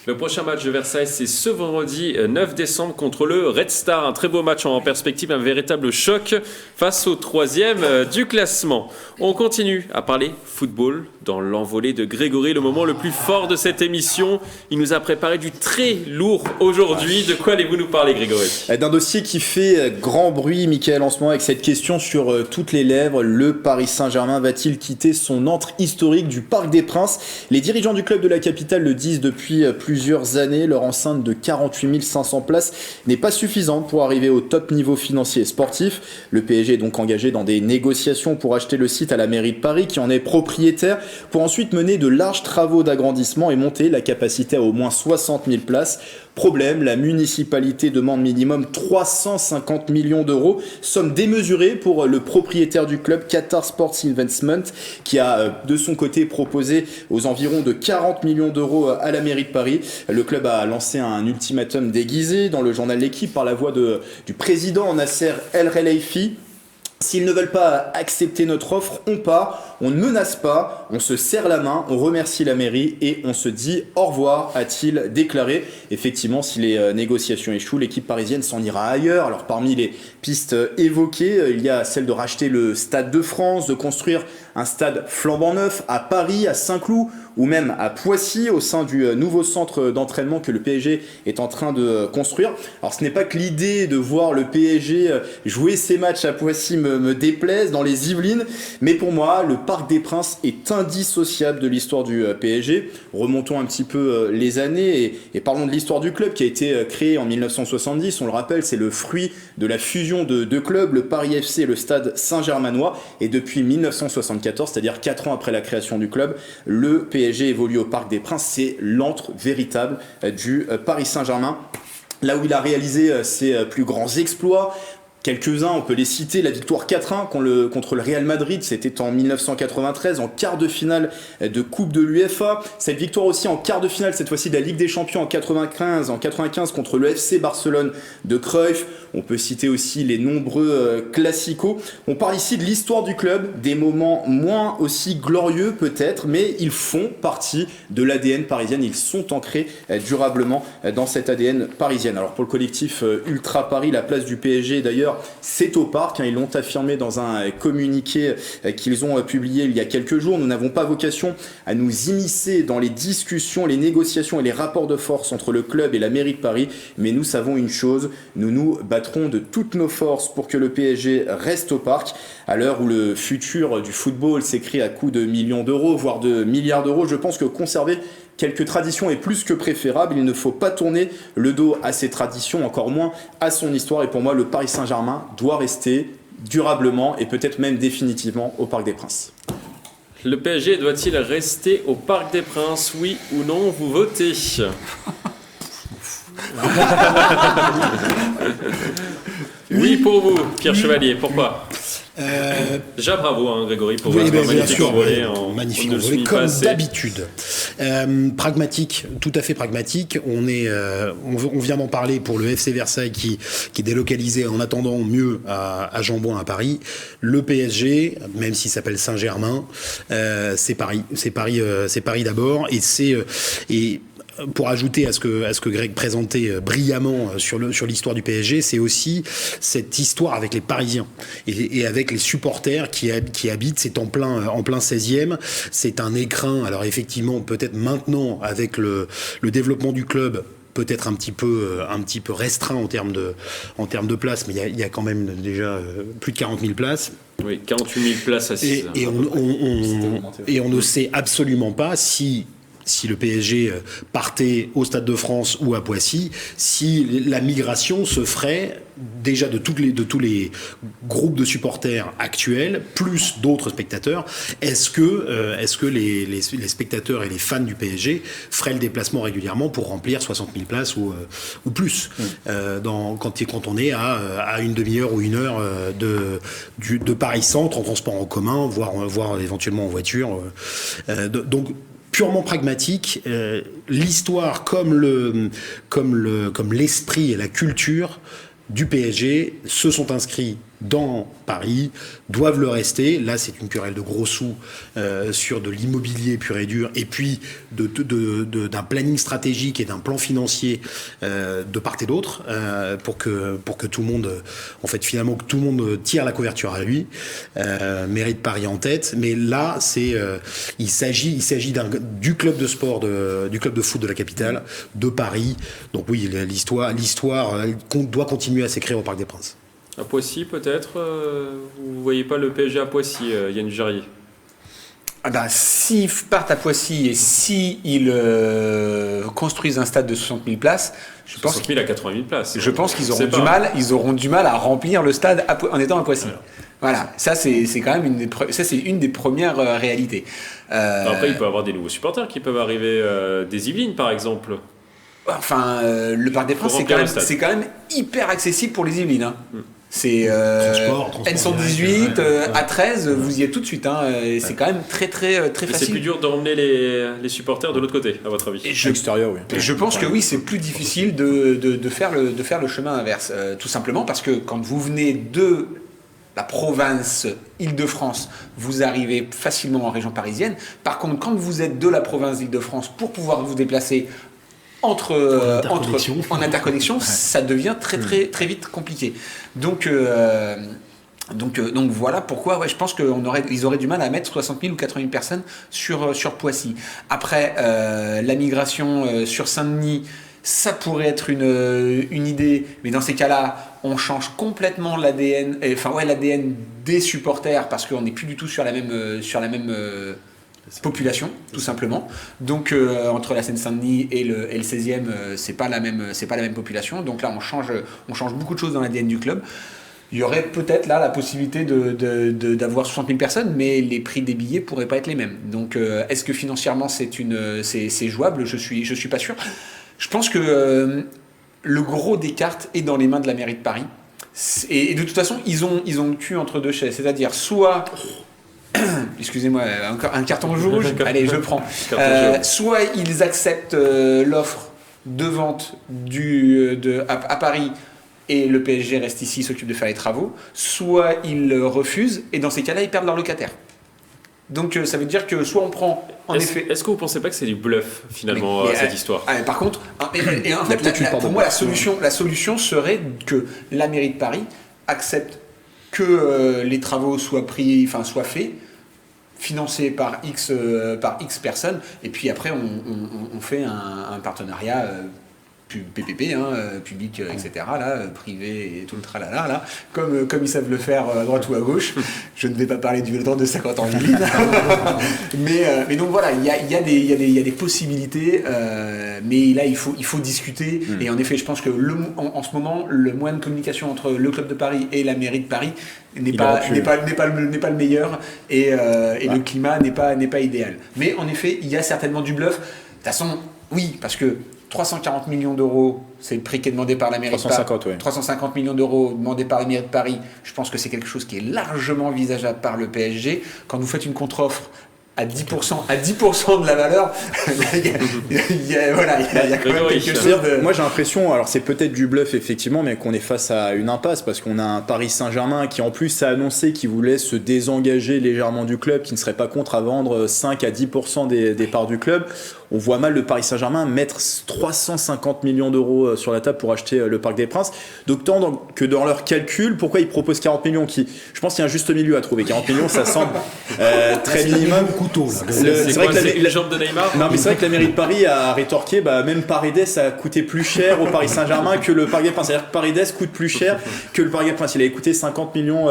Le prochain match de Versailles, c'est ce vendredi 9 décembre contre le Red Star. Un très beau match en perspective, un véritable choc face au 3e du classement. On continue à parler football dans l'envolée de Grégory, le moment le plus fort de cette émission. Il nous a préparé du très lourd aujourd'hui. De quoi allez-vous nous parler, Grégory? D'un dossier qui fait grand bruit, Mickaël, en ce moment, avec cette question sur toutes les lèvres. Le Paris Saint-Germain va-t-il quitter son antre historique du Parc des Princes? Les dirigeants du club de la capitale le disent depuis plusieurs années. Leur enceinte de 48 500 places n'est pas suffisante pour arriver au top niveau financier et sportif. Le PSG est donc engagé dans des négociations pour acheter le site à la mairie de Paris, qui en est propriétaire, pour ensuite mener de larges travaux d'agrandissement et monter la capacité à au moins 60 000 places. Problème, la municipalité demande minimum 350 millions d'euros, somme démesurée pour le propriétaire du club, Qatar Sports Investment, qui a de son côté proposé aux environs de 40 millions d'euros à la mairie de Paris. Le club a lancé un ultimatum déguisé dans le journal L'Équipe par la voix du président Nasser El Khelaifi. S'ils ne veulent pas accepter notre offre, on part, on ne menace pas, on se serre la main, on remercie la mairie et on se dit au revoir, a-t-il déclaré. Effectivement, si les négociations échouent, l'équipe parisienne s'en ira ailleurs. Alors parmi les pistes évoquées, il y a celle de racheter le Stade de France, de construire un stade flambant neuf à Paris, à Saint-Cloud ou même à Poissy, au sein du nouveau centre d'entraînement que le PSG est en train de construire. Alors ce n'est pas que l'idée de voir le PSG jouer ses matchs à Poissy me déplaise dans les Yvelines, mais pour moi, le Parc des Princes est indissociable de l'histoire du PSG. Remontons un petit peu les années et parlons de l'histoire du club qui a été créé en 1970. On le rappelle, c'est le fruit de la fusion de deux clubs, le Paris FC et le Stade Saint-Germanois. Et depuis 1974, c'est-à-dire 4 ans après la création du club, le PSG évolue au Parc des Princes. C'est l'antre véritable du Paris Saint-Germain. Là où il a réalisé ses plus grands exploits, quelques-uns, on peut les citer, la victoire 4-1 contre le Real Madrid, c'était en 1993, en quart de finale de Coupe de l'UEFA. Cette victoire aussi en quart de finale, cette fois-ci de la Ligue des Champions en 95 contre le FC Barcelone de Cruyff. On peut citer aussi les nombreux classicos. On parle ici de l'histoire du club, des moments moins aussi glorieux peut-être, mais ils font partie de l'ADN parisienne. Ils sont ancrés durablement dans cet ADN parisienne. Alors pour le collectif Ultra Paris, la place du PSG d'ailleurs, c'est au parc, ils l'ont affirmé dans un communiqué qu'ils ont publié il y a quelques jours. Nous n'avons pas vocation à nous immiscer dans les discussions, les négociations et les rapports de force entre le club et la mairie de Paris, mais nous savons une chose, nous nous battrons de toutes nos forces pour que le PSG reste au parc. À l'heure où le futur du football s'écrit à coups de millions d'euros, voire de milliards d'euros, je pense que conserver quelques traditions est plus que préférable. Il ne faut pas tourner le dos à ces traditions, encore moins à son histoire. Et pour moi, le Paris Saint-Germain doit rester durablement et peut-être même définitivement au Parc des Princes. Le PSG doit-il rester au Parc des Princes? Oui ou non, vous votez. Oui pour vous, Pierre Chevalier. Pourquoi? Déjà bravo Grégory pour votre magnifique envolée. Magnifique envolée comme d'habitude. Pragmatique, tout à fait pragmatique. On vient d'en parler pour le FC Versailles qui est délocalisé en attendant mieux à Jean-Bouin à Paris. Le PSG, même s'il s'appelle Saint-Germain, c'est Paris d'abord et pour ajouter à ce que Greg présentait brillamment sur l'histoire du PSG, c'est aussi cette histoire avec les Parisiens et avec les supporters qui habitent. C'est en plein 16e. C'est un écrin. Alors effectivement, peut-être maintenant avec le développement du club, peut-être un petit peu restreint en termes de places, mais il y a quand même déjà plus de 40 000 places. Oui, 48 000 places assises. Et on ne sait absolument pas si le PSG partait au Stade de France ou à Poissy, si la migration se ferait déjà de tous les groupes de supporters actuels, plus d'autres spectateurs. Est-ce que les spectateurs et les fans du PSG feraient le déplacement régulièrement pour remplir 60 000 places ou plus quand on est à une demi-heure ou une heure de Paris-Centre en transport en commun, voire éventuellement en voiture. Donc purement pragmatique, l'histoire comme l'esprit et la culture du PSG se sont inscrits dans Paris, doivent le rester. Là, c'est une querelle de gros sous sur de l'immobilier pur et dur, et puis d'un planning stratégique et d'un plan financier de part et d'autre pour que tout le monde, en fait, finalement, que tout le monde tire la couverture à lui. Mérite Paris en tête, mais là, il s'agit du club de sport, du club de foot de la capitale, de Paris. Donc oui, l'histoire doit continuer à s'écrire au Parc des Princes. À Poissy, peut-être vous voyez pas le PSG à Poissy, Yann Jarrier? S'ils partent à Poissy et s'ils construisent un stade de 60 000 places, je pense 60 000 à 80 000 places. Je pense qu'ils auront du mal à remplir le stade en étant à Poissy. Voilà, ça c'est quand même une des premières réalités. Après, il peut y avoir des nouveaux supporters qui peuvent arriver des Yvelines, par exemple. Enfin, le Parc des Princes, c'est quand même hyper accessible pour les Yvelines. C'est N118, A13, vous y êtes tout de suite. C'est quand même très facile. C'est plus dur de ramener les supporters de l'autre côté, à votre avis? Extérieur, oui. Je pense que oui, c'est plus difficile de faire le chemin inverse. Tout simplement parce que quand vous venez de la province Île-de-France, vous arrivez facilement en région parisienne. Par contre, quand vous êtes de la province Île-de-France, pour pouvoir vous déplacer en interconnexion, ça devient très vite compliqué. Donc voilà pourquoi je pense qu'ils auraient du mal à mettre 60 000 ou 80 000 personnes sur Poissy. Après, la migration sur Saint-Denis, ça pourrait être une idée, mais dans ces cas-là, on change complètement l'ADN des supporters parce qu'on n'est plus du tout sur la même population, tout simplement. Donc entre la Seine-Saint-Denis et le 16e, c'est pas la même population. Donc là, on change beaucoup de choses dans l'ADN du club. Il y aurait peut-être là la possibilité d'avoir 60 000 personnes, mais les prix des billets pourraient pas être les mêmes. Donc est-ce que financièrement c'est jouable? Je suis pas sûr. Je pense que le gros des cartes est dans les mains de la mairie de Paris. Et de toute façon, ils ont le cul entre deux chaises. C'est-à-dire soit excusez-moi, encore un carton rouge. Allez, je prends. Soit ils acceptent l'offre de vente à Paris et le PSG reste ici, s'occupe de faire les travaux, soit ils refusent et dans ces cas-là, ils perdent leur locataire. Donc ça veut dire que soit on prend Est-ce que vous ne pensez pas que c'est du bluff finalement cette histoire? Par contre, pour moi la solution serait que la mairie de Paris accepte que les travaux soient faits, financés par X personnes, et puis après on fait un partenariat PPP, public, etc., privé et tout le tralala, là, comme ils savent le faire à droite ou à gauche. Je ne vais pas parler du Vélodrome de 50 ans mais donc voilà, il y a des possibilités, mais là il faut discuter. Et en effet, je pense que en ce moment, le moyen de communication entre le club de Paris et la mairie de Paris n'est pas le meilleur, et le climat n'est pas idéal. Mais en effet, il y a certainement du bluff. De toute façon, oui, parce que 340 millions d'euros, c'est le prix qui est demandé par la mairie de Paris. 350 millions d'euros demandés par la mairie de Paris, je pense que c'est quelque chose qui est largement envisageable par le PSG. Quand vous faites une contre-offre à 10% de la valeur, il y a quand même quelque chose de... Moi j'ai l'impression, alors c'est peut-être du bluff effectivement, mais qu'on est face à une impasse parce qu'on a un Paris Saint-Germain qui en plus a annoncé qu'il voulait se désengager légèrement du club, qui ne serait pas contre à vendre 5 à 10% des parts du club. On voit mal le Paris Saint-Germain mettre 350 millions d'euros sur la table pour acheter le Parc des Princes. D'autant que dans leur calcul, pourquoi ils proposent 40 millions je pense qu'il y a un juste milieu à trouver. 40 millions, ça semble très minimum. couteau. Là. C'est vrai quoi, que c'est une jambe de Neymar? Non, mais c'est vrai que la mairie de Paris a rétorqué, même Paredes a coûté plus cher au Paris Saint-Germain que le Parc des Princes. C'est-à-dire que Paredes coûte plus cher que le Parc des Princes. Il avait coûté 50 millions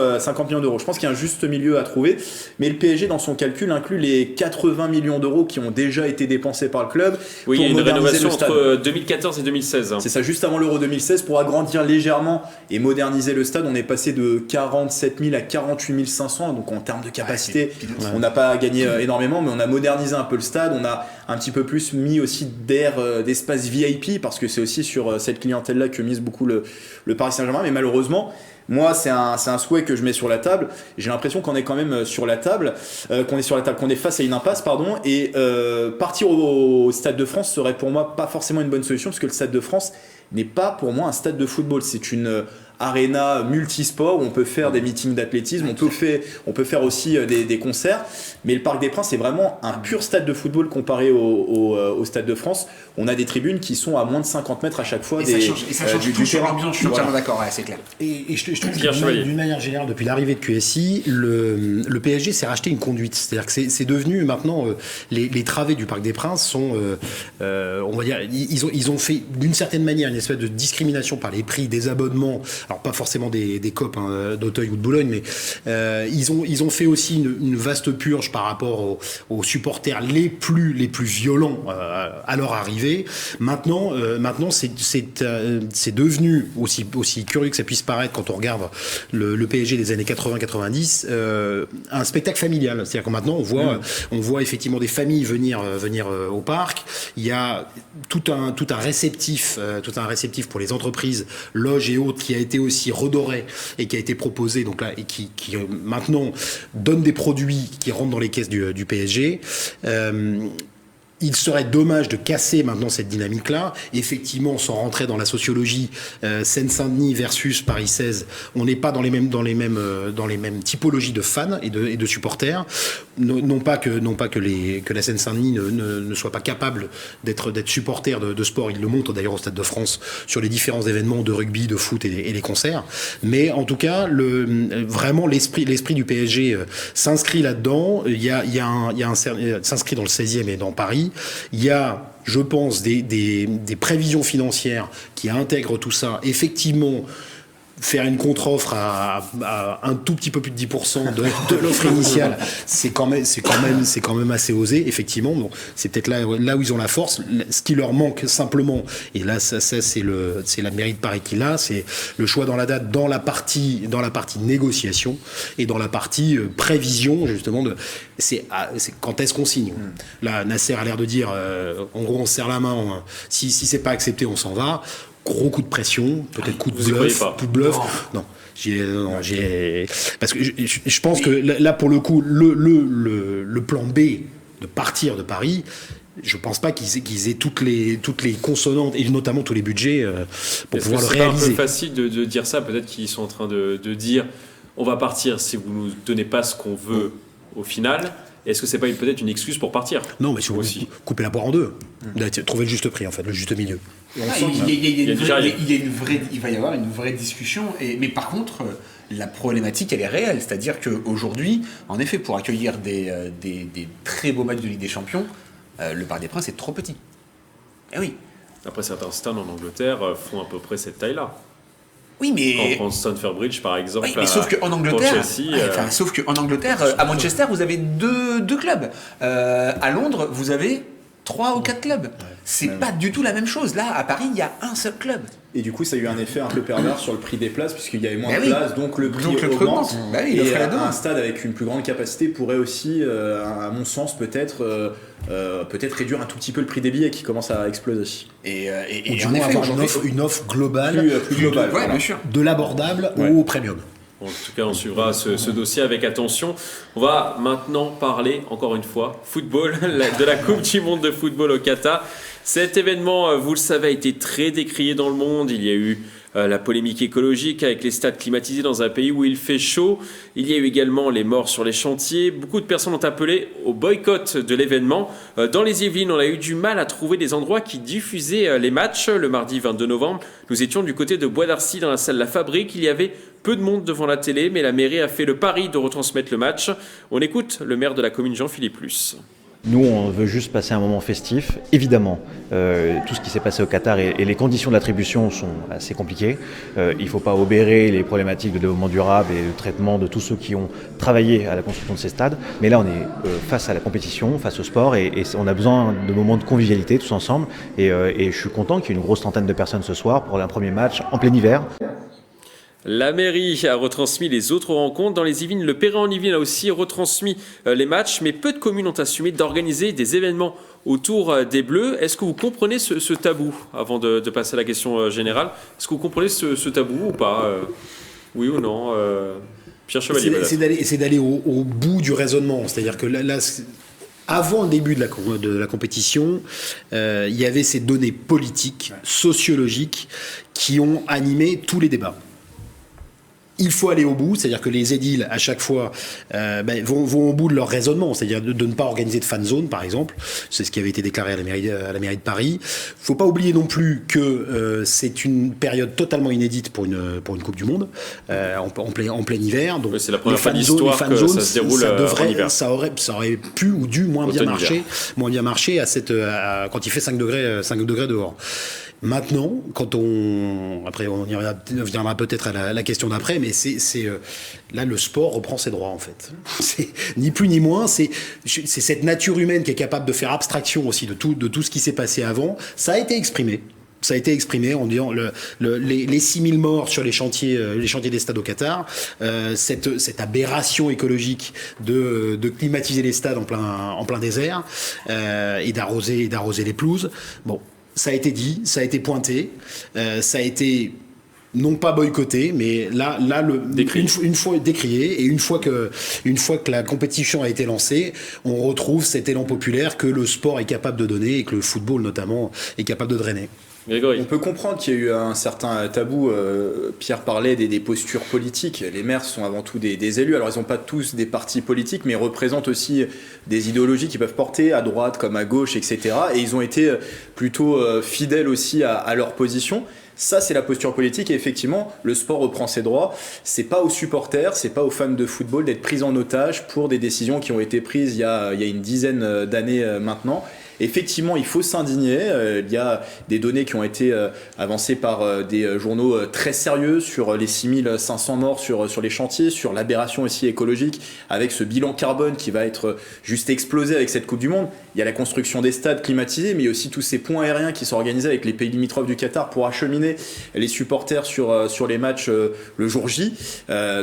d'euros. Je pense qu'il y a un juste milieu à trouver. Mais le PSG, dans son calcul, inclut les 80 millions d'euros qui ont déjà été dépensés par le club. Oui, il y a une rénovation le stade. entre 2014 et 2016. C'est ça, juste avant l'Euro 2016, pour agrandir légèrement et moderniser le stade. On est passé de 47 000 à 48 500. Donc en termes de capacité, on n'a pas gagné énormément, mais on a modernisé un peu le stade. On a un petit peu plus mis aussi d'espace VIP, parce que c'est aussi sur cette clientèle-là que mise beaucoup le Paris Saint-Germain. Mais malheureusement, moi, c'est un souhait que je mets sur la table. J'ai l'impression qu'on est quand même sur la table, qu'on est face à une impasse, pardon. Et partir au Stade de France serait pour moi pas forcément une bonne solution, parce que le Stade de France n'est pas pour moi un stade de football. C'est une arena multisport où on peut faire des meetings d'athlétisme, on peut faire aussi des concerts, mais le Parc des Princes c'est vraiment un pur stade de football comparé au Stade de France. On a des tribunes qui sont à moins de 50 mètres à chaque fois ça change tout sur l'ambiance, je suis entièrement d'accord, c'est clair. Et je trouve que d'une manière générale, depuis l'arrivée de QSI, le PSG s'est racheté une conduite. C'est-à-dire que c'est devenu maintenant, les travées du Parc des Princes sont, on va dire, ils ont fait d'une certaine manière une espèce de discrimination par les prix des abonnements. Alors pas forcément des copes d'Auteuil ou de Boulogne, mais ils ont fait aussi une vaste purge par rapport aux supporters les plus violents à leur arrivée. Maintenant c'est devenu aussi curieux que ça puisse paraître quand on regarde le PSG des années 80-90, un spectacle familial. C'est-à-dire que maintenant on voit effectivement des familles venir au parc. Il y a tout un réceptif pour les entreprises, loges et autres, qui a été aussi redoré et qui a été proposé donc là et qui maintenant donne des produits qui rentrent dans les caisses du PSG. Il serait dommage de casser maintenant cette dynamique-là. Effectivement, sans rentrer dans la sociologie, Seine-Saint-Denis versus Paris 16, on n'est pas dans les mêmes typologies de fans et de supporters. Non pas que la Seine-Saint-Denis ne soit pas capable d'être supporter de sport. Il le montre d'ailleurs au Stade de France sur les différents événements de rugby, de foot et les concerts. Mais en tout cas, vraiment l'esprit du PSG s'inscrit là-dedans. S'inscrit dans le 16e et dans Paris. Il y a, je pense, des prévisions financières qui intègrent tout ça. Effectivement, faire une contre-offre à un tout petit peu plus de 10% de l'offre initiale, c'est quand même assez osé, effectivement. Bon, c'est peut-être là où ils ont la force. Ce qui leur manque simplement, et là ça c'est la mairie de Paris qui l'a, c'est le choix dans la date, dans la partie négociation et dans la partie prévision, justement, c'est quand est-ce qu'on signe. Là, Nasser a l'air de dire, en gros, on se serre la main, si c'est pas accepté, on s'en va. Gros coup de pression, peut-être coup de bluff. Non. Parce que je pense que là, pour le coup, le plan B de partir de Paris, je pense pas qu'ils aient toutes les consonantes et notamment tous les budgets pour pouvoir le réaliser. C'est un peu facile de dire ça. Peut-être qu'ils sont en train de dire on va partir si vous nous donnez pas ce qu'on veut au final. Est-ce que c'est pas peut-être une excuse pour partir? Non, mais si vous coupez la poire en deux, trouvez le juste prix, en fait, le juste milieu. Il va y avoir une vraie discussion. Mais par contre, la problématique, elle est réelle. C'est-à-dire qu'aujourd'hui, en effet, pour accueillir des très beaux matchs de Ligue des Champions, le Parc des Princes est trop petit. Eh oui. Après, certains stades en Angleterre font à peu près cette taille-là. Oui, mais quand on prend Stamford Bridge, par exemple. Oui, mais sauf qu'en Angleterre, à Manchester, vous avez deux clubs. À Londres, vous avez 3 ou 4 clubs. C'est pas du tout la même chose. Là, à Paris, il y a un seul club. Et du coup, ça a eu un effet un peu pervers sur le prix des places, puisqu'il y avait moins de places, donc le prix augmente. Et un stade avec une plus grande capacité pourrait aussi, à mon sens, peut-être réduire un tout petit peu le prix des billets qui commence à exploser. Et du moins avoir une offre globale, plus globale, ouais, bien sûr. De l'abordable au premium. Bon, en tout cas, on suivra ce dossier avec attention. On va maintenant parler, encore une fois, football, de la Coupe du Monde de football au Qatar. Cet événement, vous le savez, a été très décrié dans le monde. Il y a eu la polémique écologique avec les stades climatisés dans un pays où il fait chaud. Il y a eu également les morts sur les chantiers. Beaucoup de personnes ont appelé au boycott de l'événement. Dans les Yvelines, on a eu du mal à trouver des endroits qui diffusaient les matchs. Le mardi 22 novembre, nous étions du côté de Bois d'Arcy dans la salle La Fabrique. Il y avait peu de monde devant la télé, mais la mairie a fait le pari de retransmettre le match. On écoute le maire de la commune, Jean-Philippe Luce. Nous, on veut juste passer un moment festif. Évidemment, tout ce qui s'est passé au Qatar et les conditions d'attribution sont assez compliquées. Il ne faut pas obérer les problématiques de développement durable et de traitement de tous ceux qui ont travaillé à la construction de ces stades. Mais là, on est face à la compétition, face au sport, et on a besoin de moments de convivialité tous ensemble. Et je suis content qu'il y ait une grosse centaine de personnes ce soir pour un premier match en plein hiver. La mairie a retransmis les autres rencontres. Dans les Yvelines, le Perret-en-Yvelines a aussi retransmis les matchs, mais peu de communes ont assumé d'organiser des événements autour des Bleus. Est-ce que vous comprenez ce tabou, avant de passer à la question générale? Est-ce que vous comprenez ce tabou ou pas? Oui ou non Pierre Chevalier. C'est d'aller au bout du raisonnement. C'est-à-dire que là avant le début de la compétition, il y avait ces données politiques, sociologiques, qui ont animé tous les débats. Il faut aller au bout, c'est-à-dire que les édiles, à chaque fois, vont au bout de leur raisonnement, c'est-à-dire de ne pas organiser de fan zone, par exemple. C'est ce qui avait été déclaré à la mairie de Paris. Il ne faut pas oublier non plus que c'est une période totalement inédite pour une Coupe du Monde, en plein hiver. Donc, c'est la première fois d'histoire que ça se déroule en hiver. Ça aurait pu ou dû moins bien marcher quand il fait 5 degrés dehors. Maintenant, après on y reviendra peut-être à la question d'après, mais là le sport reprend ses droits en fait. C'est ni plus ni moins, c'est cette nature humaine qui est capable de faire abstraction aussi de tout ce qui s'est passé avant. Ça a été exprimé. En disant les 6000 morts sur les chantiers des stades au Qatar, cette aberration écologique de climatiser les stades en plein désert et d'arroser les pelouses. Bon. Ça a été dit, ça a été pointé, ça a été non pas boycotté, mais là une fois décrié, et une fois que la compétition a été lancée, on retrouve cet élan populaire que le sport est capable de donner et que le football notamment est capable de drainer. Grégory. On peut comprendre qu'il y a eu un certain tabou. Pierre parlait des postures politiques. Les maires sont avant tout des élus. Alors ils n'ont pas tous des partis politiques, mais ils représentent aussi des idéologies qu'ils peuvent porter à droite comme à gauche, etc. Et ils ont été plutôt fidèles aussi à leur position. Ça, c'est la posture politique, et effectivement, le sport reprend ses droits. C'est pas aux supporters, c'est pas aux fans de football d'être pris en otage pour des décisions qui ont été prises il y a une dizaine d'années maintenant. Effectivement, il faut s'indigner. Il y a des données qui ont été avancées par des journaux très sérieux sur les 6500 morts sur les chantiers, sur l'aberration aussi écologique, avec ce bilan carbone qui va être juste explosé avec cette Coupe du Monde. Il y a la construction des stades climatisés, mais il y a aussi tous ces ponts aériens qui sont organisés avec les pays limitrophes du Qatar pour acheminer les supporters sur les matchs le jour J.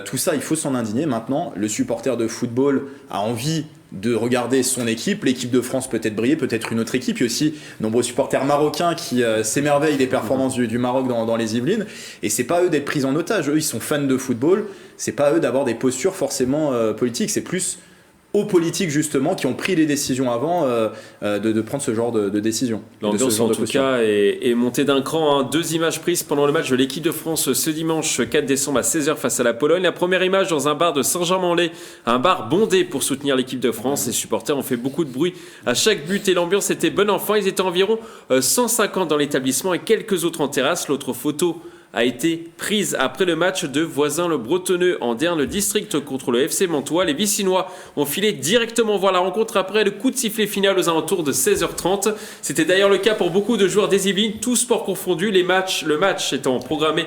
Tout ça, il faut s'en indigner. Maintenant, le supporter de football a envie de regarder son équipe, l'équipe de France peut-être briller, peut-être une autre équipe. Il y a aussi de nombreux supporters marocains qui s'émerveillent des performances du Maroc dans les Yvelines, et c'est pas eux d'être pris en otage. Eux, ils sont fans de football, c'est pas eux d'avoir des postures forcément politiques, c'est plus aux politiques justement qui ont pris les décisions avant de prendre ce genre de décisions. L'ambiance en tout cas est montée d'un cran. 2 images prises pendant le match de l'équipe de France ce dimanche 4 décembre à 16h face à la Pologne. La première image dans un bar de Saint-Germain-en-Laye, un bar bondé pour soutenir l'équipe de France. Les supporters ont fait beaucoup de bruit à chaque but et l'ambiance était bonne enfant. Ils étaient environ 150 dans l'établissement et quelques autres en terrasse. L'autre photo a été prise après le match de Voisins-le-Bretonneux en dernier district contre le FC Mantois. Les Vicinois ont filé directement voir la rencontre après le coup de sifflet final aux alentours de 16h30. C'était d'ailleurs le cas pour beaucoup de joueurs des Yvelines, tous sports confondus. Le match étant programmé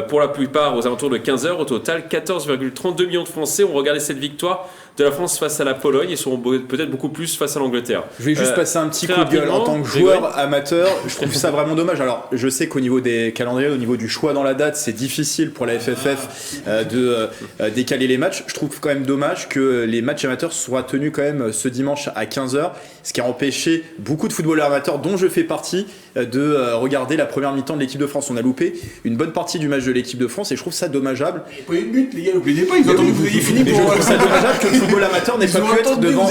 pour la plupart aux alentours de 15h. Au total, 14,32 millions de Français ont regardé cette victoire de la France face à la Pologne et seront peut-être beaucoup plus face à l'Angleterre. Je vais juste passer un petit coup de gueule en tant que joueur amateur. Je trouve ça vraiment dommage. Alors, je sais qu'au niveau des calendriers, au niveau du choix dans la date, c'est difficile pour la FFF de décaler les matchs. Je trouve quand même dommage que les matchs amateurs soient tenus quand même ce dimanche à 15h, ce qui a empêché beaucoup de footballeurs amateurs, dont je fais partie, de regarder la première mi-temps de l'équipe de France. On a loupé une bonne partie du match de l'équipe de France et je trouve ça dommageable. Pas une but, les gars, n'oubliez pas, ils finissent pour... Je trouve ça dommageable que le football amateur n'ait pas pu être devant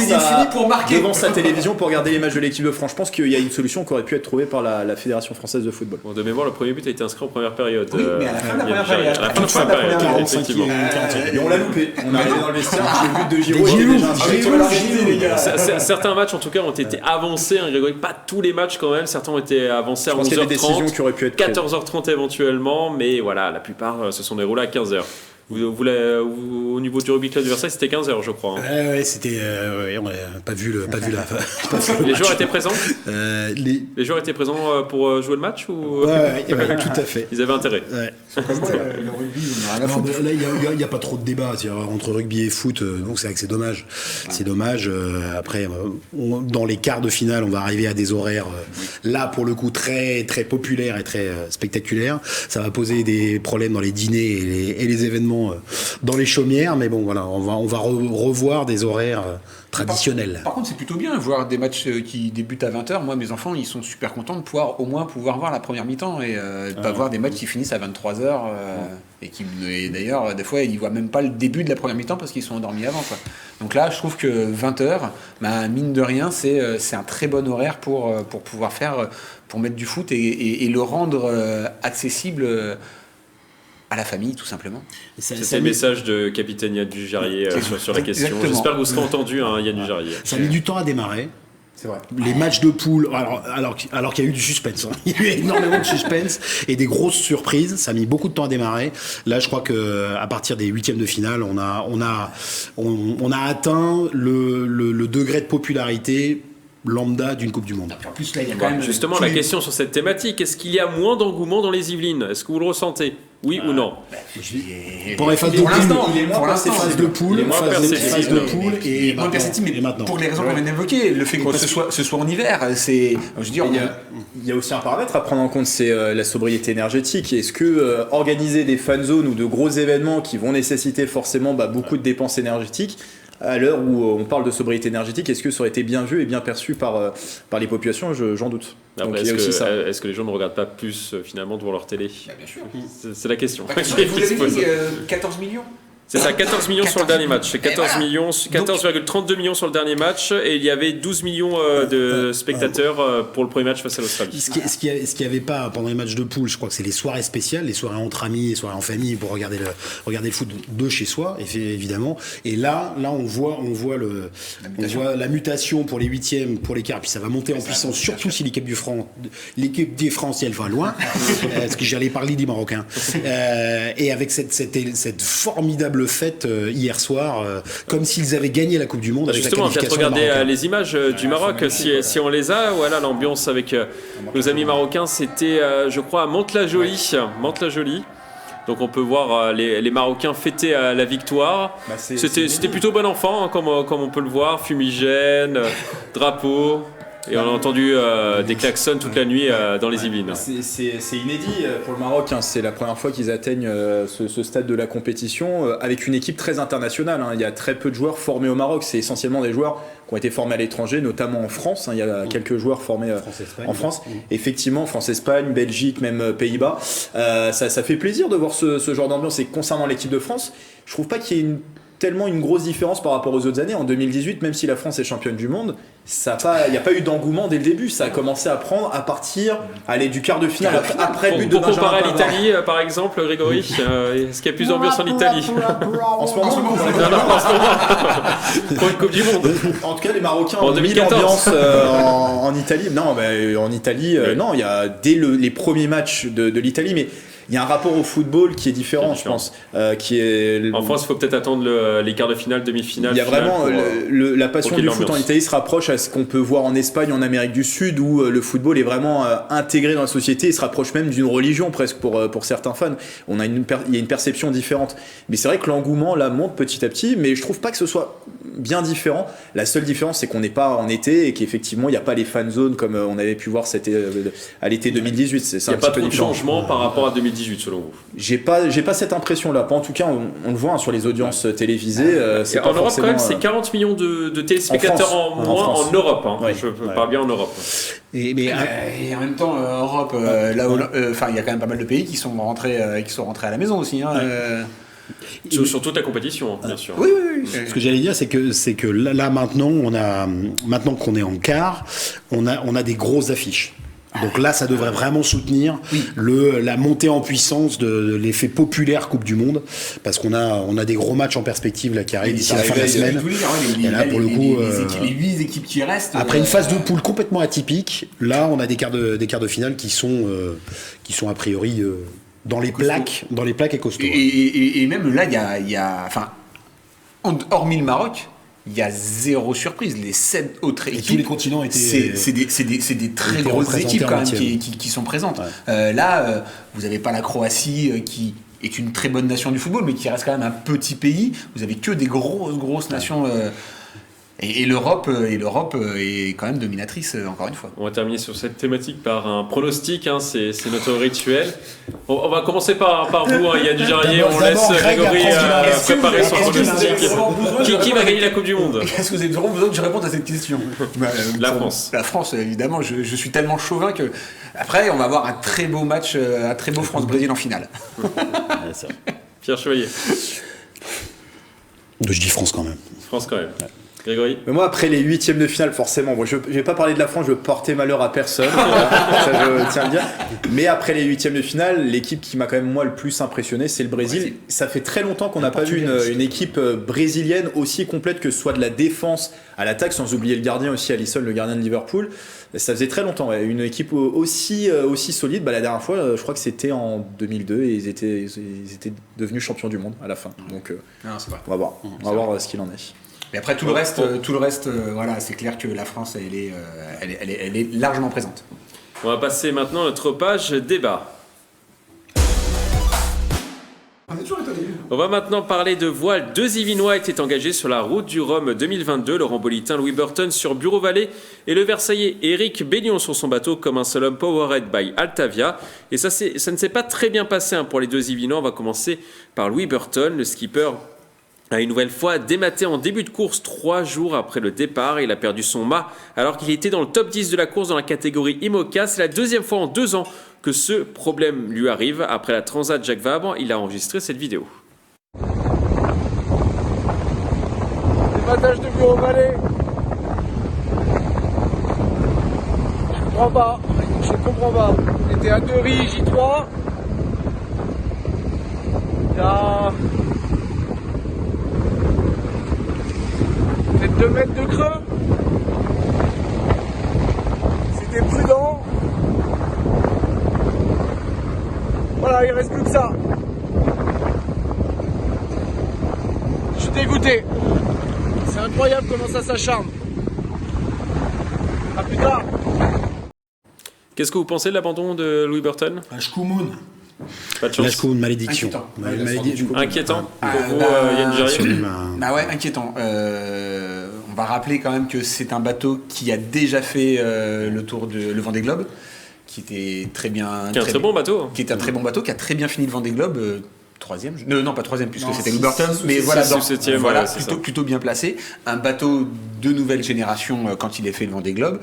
devant sa télévision pour regarder les matchs de l'équipe de France. Je pense qu'il y a une solution qui aurait pu être trouvée par la Fédération française de football. Bon, de mémoire, le premier but a été inscrit en première période. Oui, mais à la fin de la première période. À la fin de la première période, effectivement. Et on l'a loupé. On est arrivé dans le vestiaire, le but de Giroud était déjà inscrit. Certains matchs, en tout cas, ont été avancés, hein, Grégory. Pas tous les matchs, quand même. Certains ont été avancés à 11h30. Qu'il y a des décisions qui auraient pu être 14h30 éventuellement. Mais voilà, la plupart se sont déroulés à 15h. Au niveau du rugby club de Versailles, c'était 15h, je crois. Hein. Ouais, c'était. On n'a pas vu la. Les joueurs étaient présents Les joueurs étaient présents pour jouer le match ou... Ouais, tout à fait. Ils avaient intérêt. Ouais. Comme moi, le rugby, on a rien à foutre. Là, il n'y a pas trop de débat entre rugby et foot, donc c'est vrai que c'est dommage. C'est dommage. Après, dans les quarts de finale, on va arriver à des horaires, là, pour le coup, très, très populaires et très spectaculaires. Ça va poser des problèmes dans les dîners et les événements dans les chaumières, mais bon, voilà, on va revoir des horaires traditionnels. Par contre, c'est plutôt bien voir des matchs qui débutent à 20h. Moi, mes enfants, ils sont super contents de pouvoir voir la première mi-temps et pas voir des matchs qui finissent à 23h et d'ailleurs, des fois, ils voient même pas le début de la première mi-temps parce qu'ils sont endormis avant, quoi. Donc là, je trouve que 20h, mine de rien, c'est un très bon horaire pour pouvoir pour mettre du foot et le rendre accessible à la famille, tout simplement. C'est le message de capitaine Yann Dujarier sur la question. Exactement. J'espère que vous serez entendu, hein, Yann Dujarier. Ça a mis du temps à démarrer. C'est vrai. Les matchs de poule, alors qu'il y a eu du suspense. Hein. Il y a eu énormément de suspense et des grosses surprises. Ça a mis beaucoup de temps à démarrer. Là, je crois que à partir des huitièmes de finale, on a atteint le degré de popularité lambda d'une Coupe du Monde. En plus, là, il y a quand même justement, la question sur cette thématique, est-ce qu'il y a moins d'engouement dans les Yvelines ? Est-ce que vous le ressentez ? Oui ou non ? Pour les phases de poule, phase de poule et moins perceptible, mais maintenant. Pour les raisons qu'on vient d'évoquer, le fait que ce soit en hiver, c'est, je veux dire, il y a aussi un paramètre à prendre en compte, c'est la sobriété énergétique. Est-ce que organiser des fan zones ou de gros événements qui vont nécessiter forcément beaucoup de dépenses énergétiques, à l'heure où on parle de sobriété énergétique, est-ce que ça aurait été bien vu et bien perçu par les populations ? J'en doute. Après, donc, est-ce que les gens ne regardent pas plus finalement devant leur télé ? Bien sûr. C'est la question. Vous l'avez dit, 14 millions. C'est ça, 14 millions sur le dernier match. C'est 14 voilà. millions, 14,32 millions sur le dernier match et il y avait 12 millions de spectateurs pour le premier match face à l'Australie. Ce qu'il n'y avait pas pendant les matchs de poule, je crois que c'est les soirées spéciales, les soirées entre amis, les soirées en famille pour regarder le foot de chez soi, évidemment. Et là on voit la mutation pour les huitièmes, pour les quarts, puis ça va monter en puissance, surtout si l'équipe des France, elle va loin, parce que j'allais parler des Marocains. Et avec cette formidable fête hier soir, comme s'ils avaient gagné la Coupe du Monde. Justement, on vient de regarder les images du Maroc, si on les a. Voilà, l'ambiance avec nos amis marocains, c'était, je crois, à Mantes-la-Jolie. Donc on peut voir les Marocains fêter la victoire. C'était plutôt bon enfant, hein, comme on peut le voir, fumigène, drapeau. Et on a entendu des klaxons toute la nuit dans les Yvelines. C'est inédit pour le Maroc, hein. C'est la première fois qu'ils atteignent ce stade de la compétition avec une équipe très internationale, hein. Il y a très peu de joueurs formés au Maroc, c'est essentiellement des joueurs qui ont été formés à l'étranger, notamment en France, hein. Il y a quelques joueurs formés en France. Effectivement, France-Espagne, Belgique, même Pays-Bas. Ça fait plaisir de voir ce genre d'ambiance. Et concernant l'équipe de France, je trouve pas qu'il y ait tellement une grosse différence par rapport aux autres années. En 2018, même si la France est championne du monde, il n'y a pas eu d'engouement dès le début. Ça a commencé à prendre à partir du quart de finale, après le but de Benjamin Pour comparer à Pavard. l'Italie, par exemple, Grégory, est-ce qu'il y a plus d'ambiance en Italie ? En ce moment, Pour une Coupe du Monde. en tout cas, les Marocains En ont mis 2014. l'ambiance en Italie. Non, en Italie, non, il y a dès les premiers matchs de l'Italie, mais il y a un rapport au football qui est différent, je pense. En France, il faut peut-être attendre les quarts de finale, demi-finale. Il y a vraiment la passion pour du foot en Italie se rapproche à ce qu'on peut voir en Espagne, en Amérique du Sud, où le football est vraiment intégré dans la société et se rapproche même d'une religion presque pour certains fans. Il y a une perception différente. Mais c'est vrai que l'engouement là monte petit à petit, mais je trouve pas que ce soit bien différent. La seule différence, c'est qu'on n'est pas en été et qu'effectivement, il n'y a pas les fan zones comme on avait pu voir à l'été 2018. Il n'y a pas trop de changement par rapport à 2018 selon vous. J'ai pas cette impression-là. En tout cas, on le voit hein, sur les audiences télévisées. C'est en pas Europe, quand même, forcément, c'est 40 millions de téléspectateurs en moins en Europe. Hein. Ouais. Je parle bien en Europe. Et en même temps, Europe, là où, il y a quand même pas mal de pays qui sont rentrés à la maison aussi. Hein, Sur toute la compétition, bien sûr. Oui, Ce que j'allais dire, c'est que là maintenant, maintenant qu'on est en quart, on a des grosses affiches. Donc là, ça devrait vraiment soutenir la montée en puissance de l'effet populaire Coupe du Monde, parce qu'on a des gros matchs en perspective là, qui arrivent d'ici la fin de la semaine. Et là, pour le coup, les 8 équipes qui restent. Après une phase de poule complètement atypique, là, on a des quarts de finale qui sont a priori dans les plaques et costauds. Et même là, il y a hormis le Maroc, il y a zéro surprise. Les 7 autres équipes, tous les continents étaient. C'est des très grosses équipes quand même qui sont présentes. Ouais. Là, vous n'avez pas la Croatie qui est une très bonne nation du football, mais qui reste quand même un petit pays. Vous avez que des grosses nations. Et l'Europe est quand même dominatrice, encore une fois. On va terminer sur cette thématique par un pronostic, hein, c'est notre rituel. On va commencer par vous, hein, Yann Dujarier, on laisse Grégory préparer son pronostic. Qui va gagner la Coupe du Monde? Est-ce que vous avez vraiment besoin que je réponde à cette question? La France. La France, évidemment, je suis tellement chauvin que... Après, on va avoir un très beau match, un très beau France-Brésil en finale. Pierre Chevalier. Je dis France quand même. France quand même. Ouais. Grégory. Mais moi, après les 8e de finale, forcément, je vais pas parler de la France, je veux porter malheur à personne. Ça, je tiens à le dire. Mais après les 8e de finale, l'équipe qui m'a quand même moi le plus impressionné, c'est le Brésil. Ça fait très longtemps qu'on n'a pas vu une équipe brésilienne aussi complète, que ce soit de la défense à l'attaque, sans oublier le gardien aussi, Alisson, le gardien de Liverpool. Ça faisait très longtemps, une équipe aussi solide. La dernière fois, je crois que c'était en 2002 et ils étaient devenus champions du monde à la fin. Donc, on va voir ce qu'il en est. Et après tout le reste, voilà, c'est clair que la France, elle est largement présente. On va passer maintenant à notre page débat. On va maintenant parler de voile. 2 Yvinois étaient engagés sur la route du Rhum 2022. Laurent Bolitin, Louis Burton sur Bureau Vallée et le Versaillais Éric Bellion sur son bateau comme un seul homme, powered by Altavia. Et ça ne s'est pas très bien passé pour les 2 Yvinois. On va commencer par Louis Burton, le skipper. A une nouvelle fois dématé en début de course 3 jours après le départ. Il a perdu son mât alors qu'il était dans le top 10 de la course dans la catégorie IMOCA. C'est la 2e fois en 2 ans que ce problème lui arrive. Après la Transat Jacques Vabre, il a enregistré cette vidéo. Dématage de Bureau Vallée. Je comprends pas. On était à 2 riz J3. Il y a... 2 mètres de creux. C'était prudent. Voilà, il reste plus que ça. Je suis dégoûté. C'est incroyable comment ça s'acharne. A plus tard. Qu'est-ce que vous pensez de l'abandon de Louis Burton? Shkumun. Pas de chance. Lashko, une malédiction. Inquiétant pour vous, Yann Dujarier. Inquiétant. On va rappeler quand même que c'est un bateau qui a déjà fait le tour le Vendée Globe, qui était très bien. Qui est un très bon bateau. Qui est un très bon bateau, qui a très bien fini le Vendée Globe. 3e, non pas 3e puisque c'était Louis Burton, mais voilà, plutôt bien placé. Un bateau de nouvelle génération quand il est fait le Vendée Globe.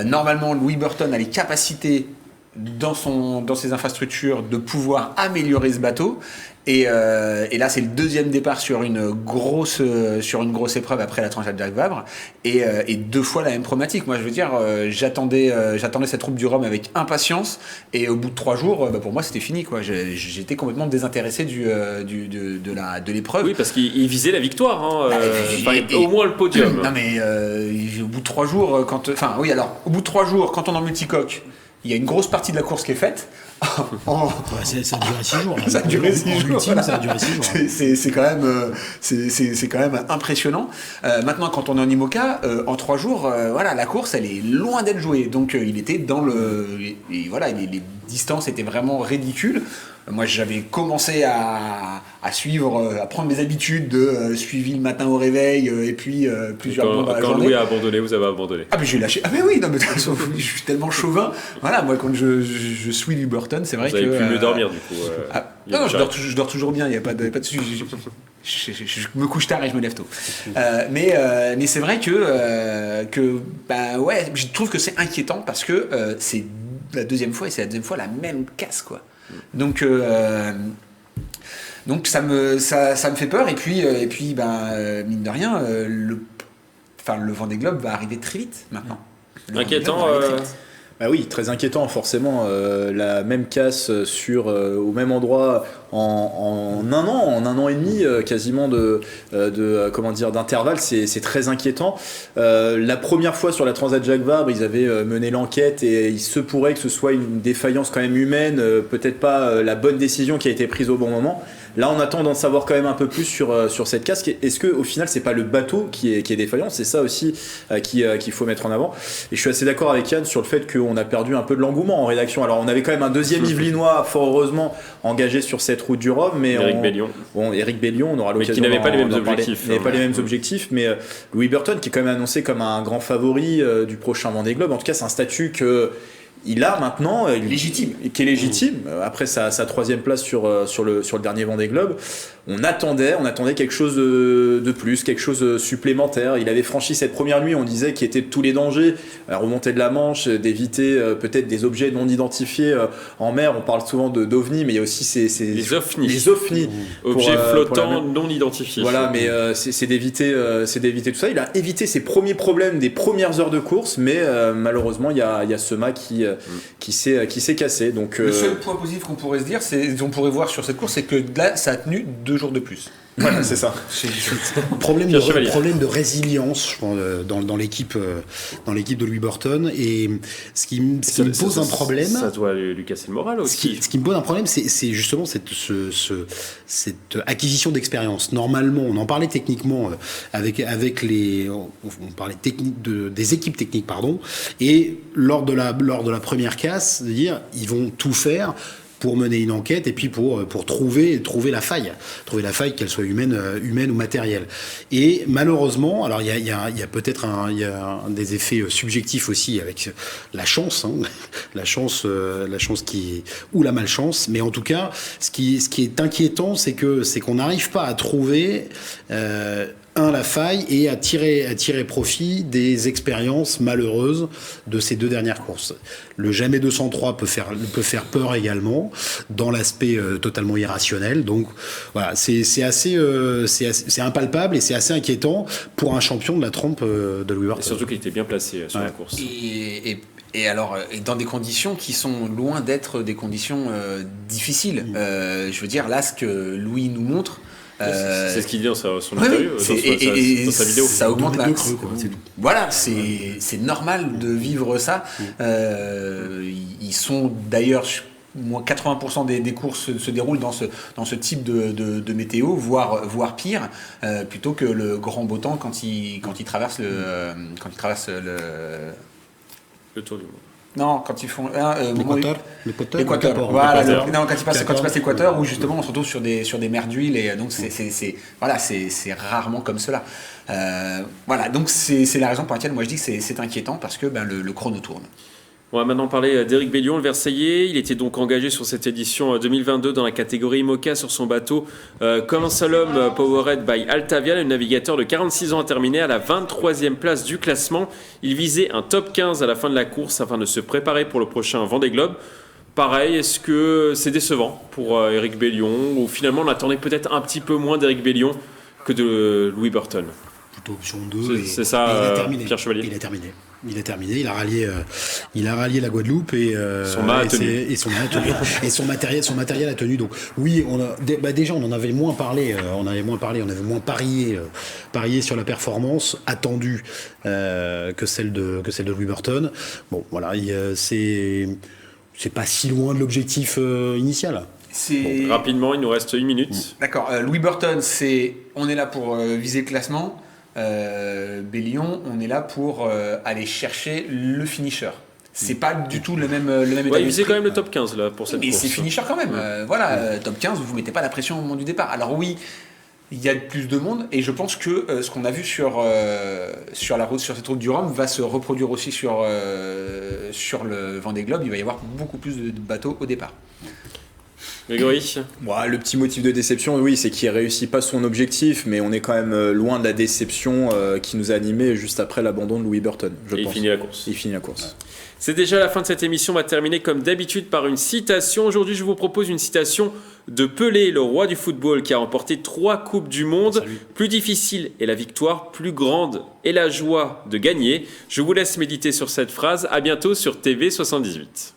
Normalement, Louis Burton a les capacités dans ses infrastructures de pouvoir améliorer ce bateau. Et là, c'est le 2e départ sur une grosse épreuve après la Transat Jacques Vabre et 2 fois la même problématique. Moi, je veux dire, j'attendais cette route du Rhum avec impatience et au bout de 3 jours, pour moi, c'était fini, quoi. J'étais complètement désintéressé de l'épreuve. Oui, parce qu'il visait la victoire, au moins le podium. Non, mais au bout de 3 jours, au bout de 3 jours, quand on est en multicoque, il y a une grosse partie de la course qui est faite. Ça a duré 6 jours. Ça a duré 6 jours. Ultime, ça a duré 6 jours. C'est quand même impressionnant. Maintenant, quand on est en IMOCA, en 3 jours, la course, elle est loin d'être jouée. Donc, il était dans les distances étaient vraiment ridicules. Moi, j'avais commencé à suivre, à prendre mes habitudes de suivi le matin au réveil et puis plusieurs jours dans la journée. Quand Louis a abandonné, vous avez abandonné. Ah, mais j'ai lâché. Ah, mais oui, non, mais de toute façon, je suis tellement chauvin. Voilà, moi, quand je suis Louis Burton, c'est vrai vous que. Vous avez pu mieux dormir, du coup. Non, je dors toujours bien, il n'y a pas de souci. Je me couche tard et je me lève tôt. Mais c'est vrai que je trouve que c'est inquiétant parce que c'est la 2e fois et c'est la 2e fois la même casse, quoi. Donc Donc ça me fait peur. Et puis mine de rien, le Vendée Globe va arriver très vite maintenant. Inquiétant. Bah oui, très inquiétant forcément. La même casse au même endroit en un an et demi quasiment d'intervalle, c'est très inquiétant. La première fois sur la Transat Jacques Vabre, ils avaient mené l'enquête et il se pourrait que ce soit une défaillance quand même humaine, peut-être pas la bonne décision qui a été prise au bon moment. Là, on attend d'en savoir quand même un peu plus sur cette casse. Est-ce que au final, c'est pas le bateau qui est défaillant? C'est ça aussi qu'il faut mettre en avant. Et je suis assez d'accord avec Yann sur le fait qu'on a perdu un peu de l'engouement en rédaction. Alors, on avait quand même un deuxième Yvelinois, fort heureusement, engagé sur cette route du Rhum. Mais Éric Bellion. Bon, Éric Bellion, on aura l'occasion. Mais qui n'avait pas les mêmes objectifs. Il n'avait pas les mêmes objectifs. Mais Louis Burton, qui est quand même annoncé comme un grand favori du prochain Vendée Globe. En tout cas, c'est un statut il a maintenant qui est légitime après sa troisième place sur le dernier Vendée Globe. On attendait quelque chose de plus, quelque chose de supplémentaire. Il avait franchi cette première nuit, on disait qu'il était de tous les dangers, remonter de la Manche, d'éviter peut-être des objets non identifiés en mer. On parle souvent d'ovnis, mais il y a aussi les ovnis. Les ovnis, objets flottants non identifiés. Voilà, mais c'est d'éviter tout ça. Il a évité ses premiers problèmes des premières heures de course, mais malheureusement il y a ce mât qui s'est cassé. Donc le seul point positif qu'on pourrait se dire, on pourrait voir sur cette course, c'est que là ça a tenu 2 jours de plus. Voilà, c'est ça. Problème de résilience, je pense, dans l'équipe de Louis Burton. Et ce qui me pose un problème. Ça doit lui casser le moral aussi. Ce qui me pose un problème, c'est justement cette acquisition d'expérience. Normalement, on en parlait techniquement avec on parlait des équipes techniques, pardon. Et lors de la première casse, de dire, ils vont tout faire pour mener une enquête et puis pour trouver la faille, qu'elle soit humaine ou matérielle. Et malheureusement, alors il y a peut-être des effets subjectifs aussi avec la chance, la chance ou la malchance, mais en tout cas, ce qui est inquiétant, c'est qu'on n'arrive pas à trouver la faille et à tirer profit des expériences malheureuses de ces 2 dernières courses. Le Jamais 203 peut faire peur également dans l'aspect totalement irrationnel. Donc voilà, c'est impalpable et c'est assez inquiétant pour un champion de la trempe de Louis Burton. Et surtout qu'il était bien placé sur la course. Et alors, dans des conditions qui sont loin d'être des conditions difficiles. Je veux dire, là, ce que Louis nous montre. C'est ce qu'il dit dans son interview, dans sa vidéo. Ça augmente la. Voilà, c'est normal de vivre ça. Ils sont d'ailleurs. 80% des courses se déroulent dans ce type de météo, voire pire, plutôt que le grand beau temps quand il traverse le tour du monde. Non, quand ils font l'Équateur. Voilà, quand ils passent l'Équateur, où justement on se retrouve sur des mers d'huile, et donc c'est rarement comme cela. Voilà, donc c'est la raison pour laquelle moi je dis que c'est inquiétant, parce que le chrono tourne. On va maintenant parler d'Éric Bellion, le Versaillais. Il était donc engagé sur cette édition 2022 dans la catégorie IMOCA sur son bateau Consolum Powered by Altavia. Le navigateur de 46 ans a terminé à la 23e place du classement. Il visait un top 15 à la fin de la course afin de se préparer pour le prochain Vendée Globe. Pareil, est-ce que c'est décevant pour Éric Bellion, ou finalement on attendait peut-être un petit peu moins d'Éric Bellion que de Louis Burton? Plutôt option 2. C'est ça, Pierre Chevalier. Il a terminé. Il a rallié la Guadeloupe et son mât a tenu. Et son matériel a tenu. Donc oui, déjà on en avait moins parlé. On avait moins parié sur la performance attendue que celle de Louis Burton. Bon, voilà, c'est pas si loin de l'objectif initial. Bon, rapidement, il nous reste 1 minute. D'accord. Louis Burton, on est là pour viser le classement. Bellion, on est là pour aller chercher le finisher. C'est pas du tout le même état. Il visait quand même le top 15 là pour cette course. Mais c'est finisher quand même. Top 15, vous mettez pas la pression au moment du départ. Alors oui, il y a plus de monde, et je pense que ce qu'on a vu sur cette route du Rhum va se reproduire aussi sur le Vendée Globe. Il va y avoir beaucoup plus de bateaux au départ. Grégory ? Le petit motif de déception, oui, c'est qu'il ne réussit pas son objectif, mais on est quand même loin de la déception qui nous a animés juste après l'abandon de Louis Burton. Il finit la course. Il finit la course. C'est déjà la fin de cette émission. On va terminer comme d'habitude par une citation. Aujourd'hui, je vous propose une citation de Pelé, le roi du football, qui a remporté 3 Coupes du Monde. Salut. Plus difficile est la victoire, plus grande est la joie de gagner. Je vous laisse méditer sur cette phrase. À bientôt sur TV78.